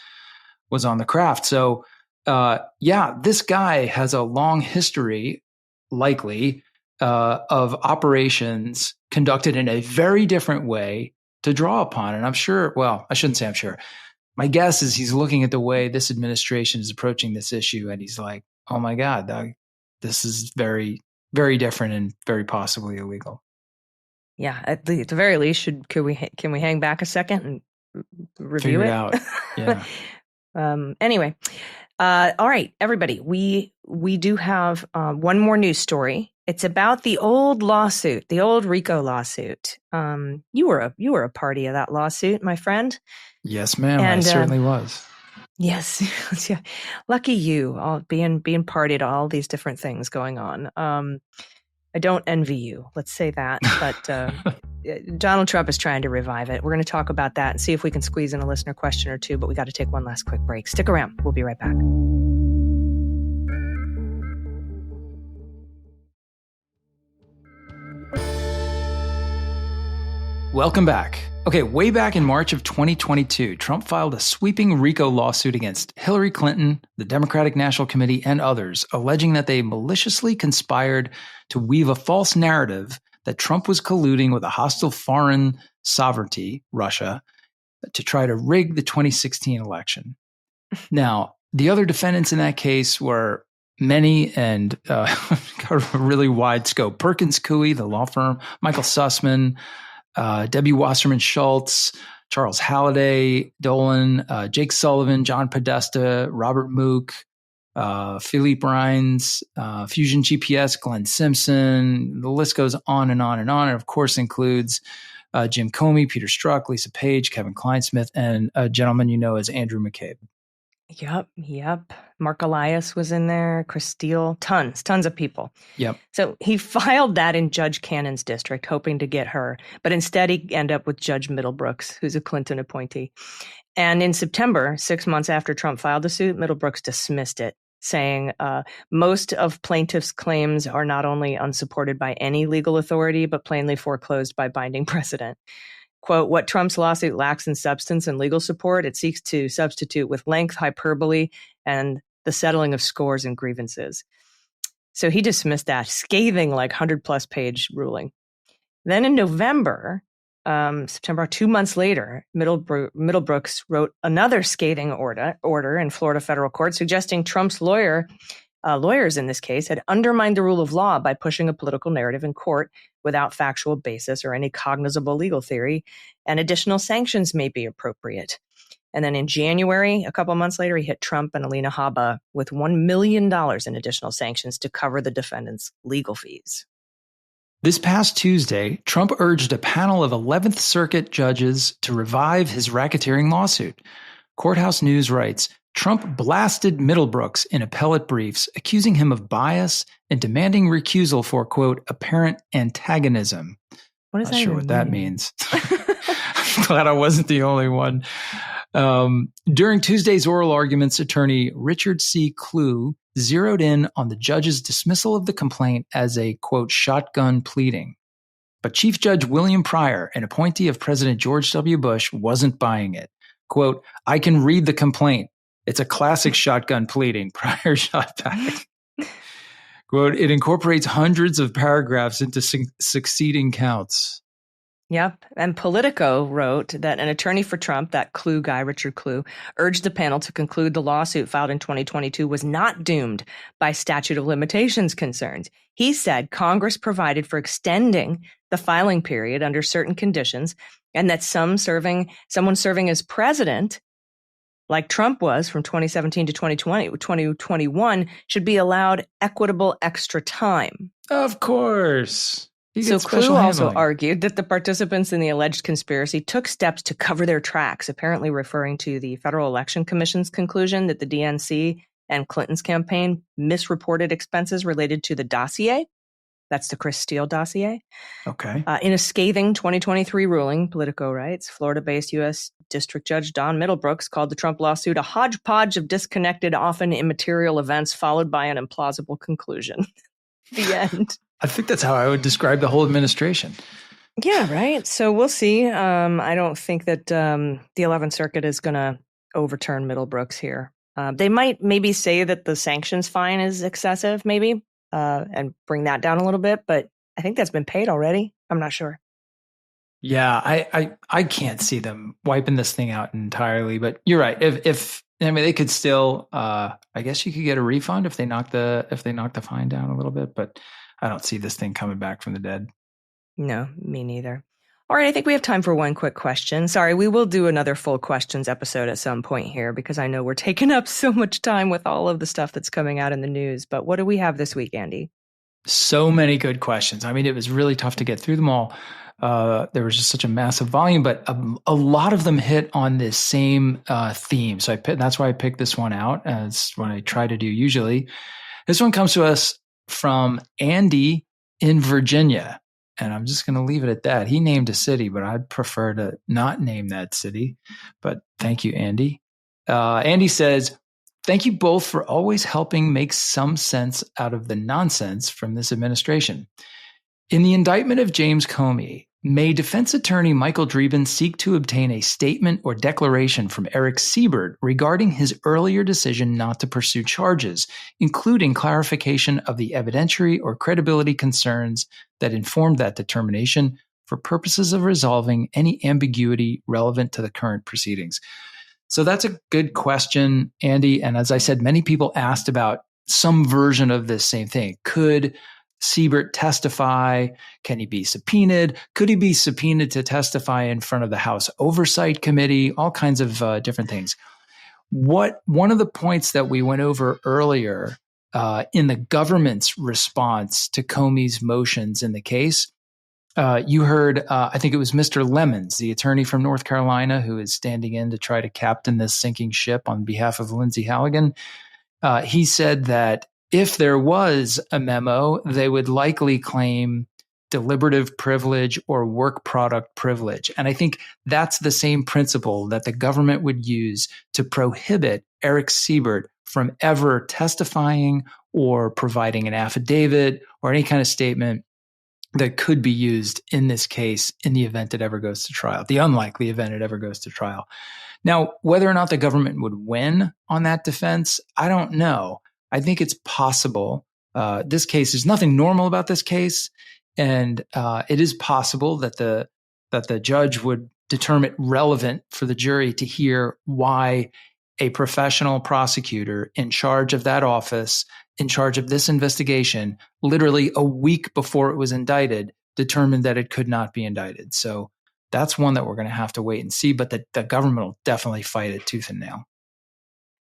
on the craft. So this guy has a long history, likely, of operations conducted in a very different way to draw upon. And I'm sure, well, I shouldn't say I'm sure. My guess is he's looking at the way this administration is approaching this issue, and he's like, oh my God, this is very, very different and very possibly illegal. Yeah, at the very least, can we hang back a second and review Figure it out? Yeah. Anyway. All right, everybody, we do have one more news story. It's about the old lawsuit, the old RICO lawsuit. You were a party of that lawsuit, my friend. Yes, ma'am. I certainly was. Yes, yeah. Lucky you, all being party to all these different things going on. I don't envy you. Let's say that. But Donald Trump is trying to revive it. We're going to talk about that and see if we can squeeze in a listener question or two, but we got to take one last quick break. Stick around. We'll be right back. Welcome back. Okay, way back in March of 2022, Trump filed a sweeping RICO lawsuit against Hillary Clinton, the Democratic National Committee, and others, alleging that they maliciously conspired to weave a false narrative that Trump was colluding with a hostile foreign sovereignty, Russia, to try to rig the 2016 election. Now, the other defendants in that case were many and got a really wide scope. Perkins Coie, the law firm, Michael Sussman, Debbie Wasserman Schultz, Charles Halliday, Dolan, Jake Sullivan, John Podesta, Robert Mook, Philippe Rines, Fusion GPS, Glenn Simpson. The list goes on and on and on. And of course includes Jim Comey, Peter Strzok, Lisa Page, Kevin Kleinsmith, and a gentleman you know as Andrew McCabe. Yep. Mark Elias was in there, Chris Steele, tons of people. Yep. So he filed that in Judge Cannon's district, hoping to get her. But instead, he ended up with Judge Middlebrooks, who's a Clinton appointee. And in September, 6 months after Trump filed the suit, Middlebrooks dismissed it, saying most of plaintiffs' claims are not only unsupported by any legal authority, but plainly foreclosed by binding precedent. Quote, what Trump's lawsuit lacks in substance and legal support, it seeks to substitute with length, hyperbole, and the settling of scores and grievances. So he dismissed that scathing, like 100-plus page ruling. Then in November, September, 2 months later, Middlebrooks wrote another scathing order in Florida federal court suggesting Trump's lawyers in this case had undermined the rule of law by pushing a political narrative in court without factual basis or any cognizable legal theory, and additional sanctions may be appropriate. And then in January, a couple months later, he hit Trump and Alina Habba with $1 million in additional sanctions to cover the defendants' legal fees. This past Tuesday, Trump urged a panel of 11th Circuit judges to revive his racketeering lawsuit. Courthouse News writes, Trump blasted Middlebrooks in appellate briefs, accusing him of bias and demanding recusal for, quote, apparent antagonism. What does Not that sure even what that mean? means. I'm glad I wasn't the only one. During Tuesday's oral arguments, attorney Richard C. Clue zeroed in on the judge's dismissal of the complaint as a, quote, shotgun pleading. But Chief Judge William Pryor, an appointee of President George W. Bush, wasn't buying it. Quote, I can read the complaint. It's a classic shotgun pleading, Pryor shot back. Quote, it incorporates hundreds of paragraphs into succeeding counts. Yep. And Politico wrote that an attorney for Trump, that Clue guy, Richard Clue, urged the panel to conclude the lawsuit filed in 2022 was not doomed by statute of limitations concerns. He said Congress provided for extending the filing period under certain conditions, and that someone serving as president, like Trump was from 2017 to 2021, should be allowed equitable extra time. Of course. So Clue also argued that the participants in the alleged conspiracy took steps to cover their tracks, apparently referring to the Federal Election Commission's conclusion that the DNC and Clinton's campaign misreported expenses related to the dossier. That's the Chris Steele dossier. Okay. In a scathing 2023 ruling, Politico writes, Florida-based U.S. District Judge Don Middlebrooks called the Trump lawsuit a hodgepodge of disconnected, often immaterial events followed by an implausible conclusion. The end. I think that's how I would describe the whole administration. Yeah, right. So we'll see. I don't think that the 11th Circuit is going to overturn Middlebrooks here. They might maybe say that the sanctions fine is excessive, maybe, and bring that down a little bit. But I think that's been paid already. I'm not sure. Yeah, I can't see them wiping this thing out entirely. But you're right. If I mean, they could still. I guess you could get a refund if they knock the fine down a little bit, but I don't see this thing coming back from the dead. No, me neither. All right, I think we have time for one quick question. Sorry, we will do another full questions episode at some point here because I know we're taking up so much time with all of the stuff that's coming out in the news. But what do we have this week, Andy? So many good questions. I mean, it was really tough to get through them all. There was just such a massive volume, but a lot of them hit on this same theme. So that's why I picked this one out, as what I try to do usually. This one comes to us from Andy in Virginia, and I'm just going to leave it at that. He named a city, but I'd prefer to not name that city. But thank you, Andy. Andy says, thank you both for always helping make some sense out of the nonsense from this administration. In the indictment of James Comey, may defense attorney Michael Dreeben seek to obtain a statement or declaration from Eric Siebert regarding his earlier decision not to pursue charges, including clarification of the evidentiary or credibility concerns that informed that determination for purposes of resolving any ambiguity relevant to the current proceedings? So that's a good question, Andy. And as I said, many people asked about some version of this same thing. Could Siebert testify? Can he be subpoenaed? Could he be subpoenaed to testify in front of the House Oversight Committee? All kinds of different things. One of the points that we went over earlier in the government's response to Comey's motions in the case You heard, I think it was Mr. Lemons, the attorney from North Carolina, who is standing in to try to captain this sinking ship on behalf of Lindsey Halligan. He said that if there was a memo, they would likely claim deliberative privilege or work product privilege. And I think that's the same principle that the government would use to prohibit Eric Siebert from ever testifying or providing an affidavit or any kind of statement that could be used in this case in the event it ever goes to trial, the unlikely event it ever goes to trial. Now, whether or not the government would win on that defense, I don't know. I think it's possible. This case, there's nothing normal about this case. And it is possible that the judge would determine it relevant for the jury to hear why a professional prosecutor in charge of that office, in charge of this investigation, literally a week before it was indicted, determined that it could not be indicted. So that's one that we're going to have to wait and see, but the government will definitely fight it tooth and nail.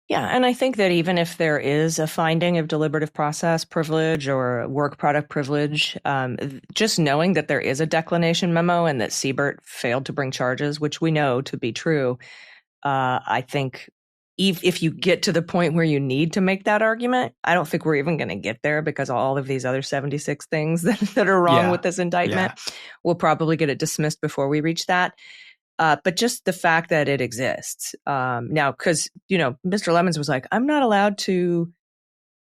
Yeah, and I think that even if there is a finding of deliberative process privilege or work product privilege, just knowing that there is a declination memo and that Siebert failed to bring charges, which we know to be true, I think if you get to the point where you need to make that argument, I don't think we're even going to get there because all of these other 76 things that are wrong with this indictment, we'll probably get it dismissed before we reach that. But just the fact that it exists now, because, Mr. Lemons was like, I'm not allowed to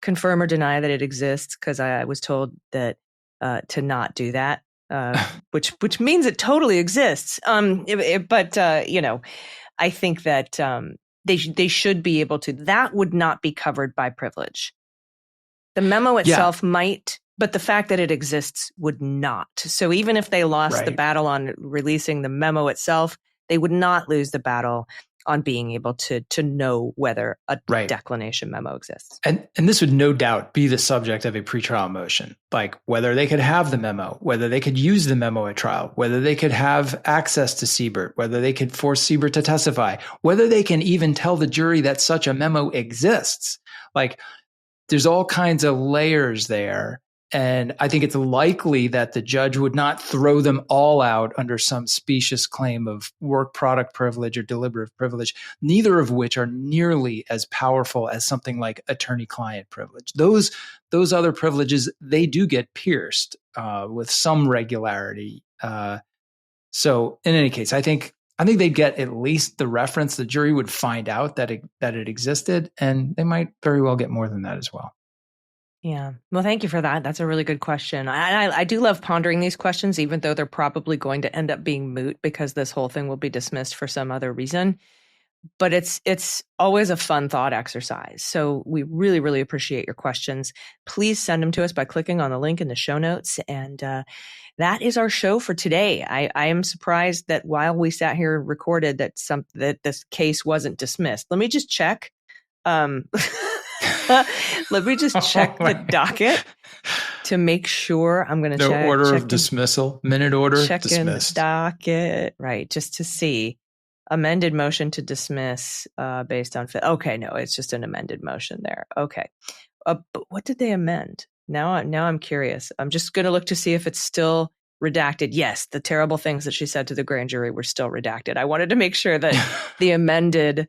confirm or deny that it exists because I was told that to not do that, which means it totally exists. But I think that they should be able to. That would not be covered by privilege. The memo itself might. But the fact that it exists would not. So even if they lost the battle on releasing the memo itself, they would not lose the battle on being able to know whether a declination memo exists. And this would no doubt be the subject of a pretrial motion, like whether they could have the memo, whether they could use the memo at trial, whether they could have access to Siebert, whether they could force Siebert to testify, whether they can even tell the jury that such a memo exists. Like there's all kinds of layers there. And I think it's likely that the judge would not throw them all out under some specious claim of work product privilege or deliberative privilege, neither of which are nearly as powerful as something like attorney-client privilege. Those other privileges, they do get pierced with some regularity. So in any case, I think they'd get at least the reference. The jury would find out that it existed, and they might very well get more than that as well. Yeah. Well, thank you for that. That's a really good question. I do love pondering these questions, even though they're probably going to end up being moot because this whole thing will be dismissed for some other reason. But it's always a fun thought exercise. So we really, really appreciate your questions. Please send them to us by clicking on the link in the show notes. And that is our show for today. I am surprised that while we sat here and recorded that this case wasn't dismissed. Let me just check. Let me just check the docket to make sure. I'm going to check. No order of dismissal, minute order, check dismissed. In the docket, right, just to see. Amended motion to dismiss based on okay, no, it's just an amended motion there. Okay, but what did they amend? Now I'm curious. I'm just going to look to see if it's still redacted. Yes, the terrible things that she said to the grand jury were still redacted. I wanted to make sure that the amended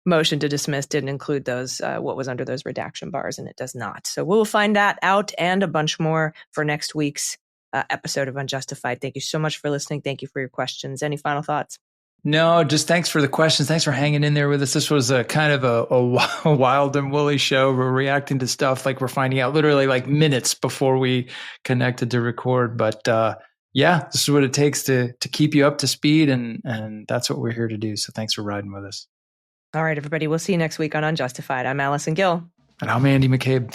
motion to dismiss didn't include those what was under those redaction bars, and it does not. So we'll find that out and a bunch more for next week's episode of Unjustified. Thank you so much for listening. Thank you for your questions. Any final thoughts? No, just thanks for the questions. Thanks for hanging in there with us. This was a kind of a wild and woolly show. We're reacting to stuff like we're finding out literally like minutes before we connected to record. But this is what it takes to keep you up to speed, and that's what we're here to do. So thanks for riding with us. All right, everybody. We'll see you next week on Unjustified. I'm Allison Gill. And I'm Andy McCabe.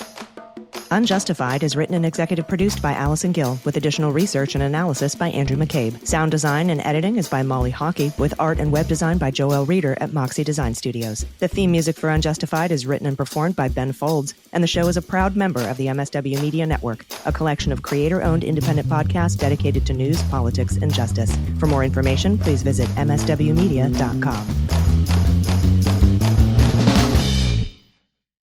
Unjustified is written and executive produced by Allison Gill, with additional research and analysis by Andrew McCabe. Sound design and editing is by Molly Hockey, with art and web design by Joel Reeder at Moxie Design Studios. The theme music for Unjustified is written and performed by Ben Folds, and the show is a proud member of the MSW Media Network, a collection of creator-owned independent podcasts dedicated to news, politics, and justice. For more information, please visit mswmedia.com.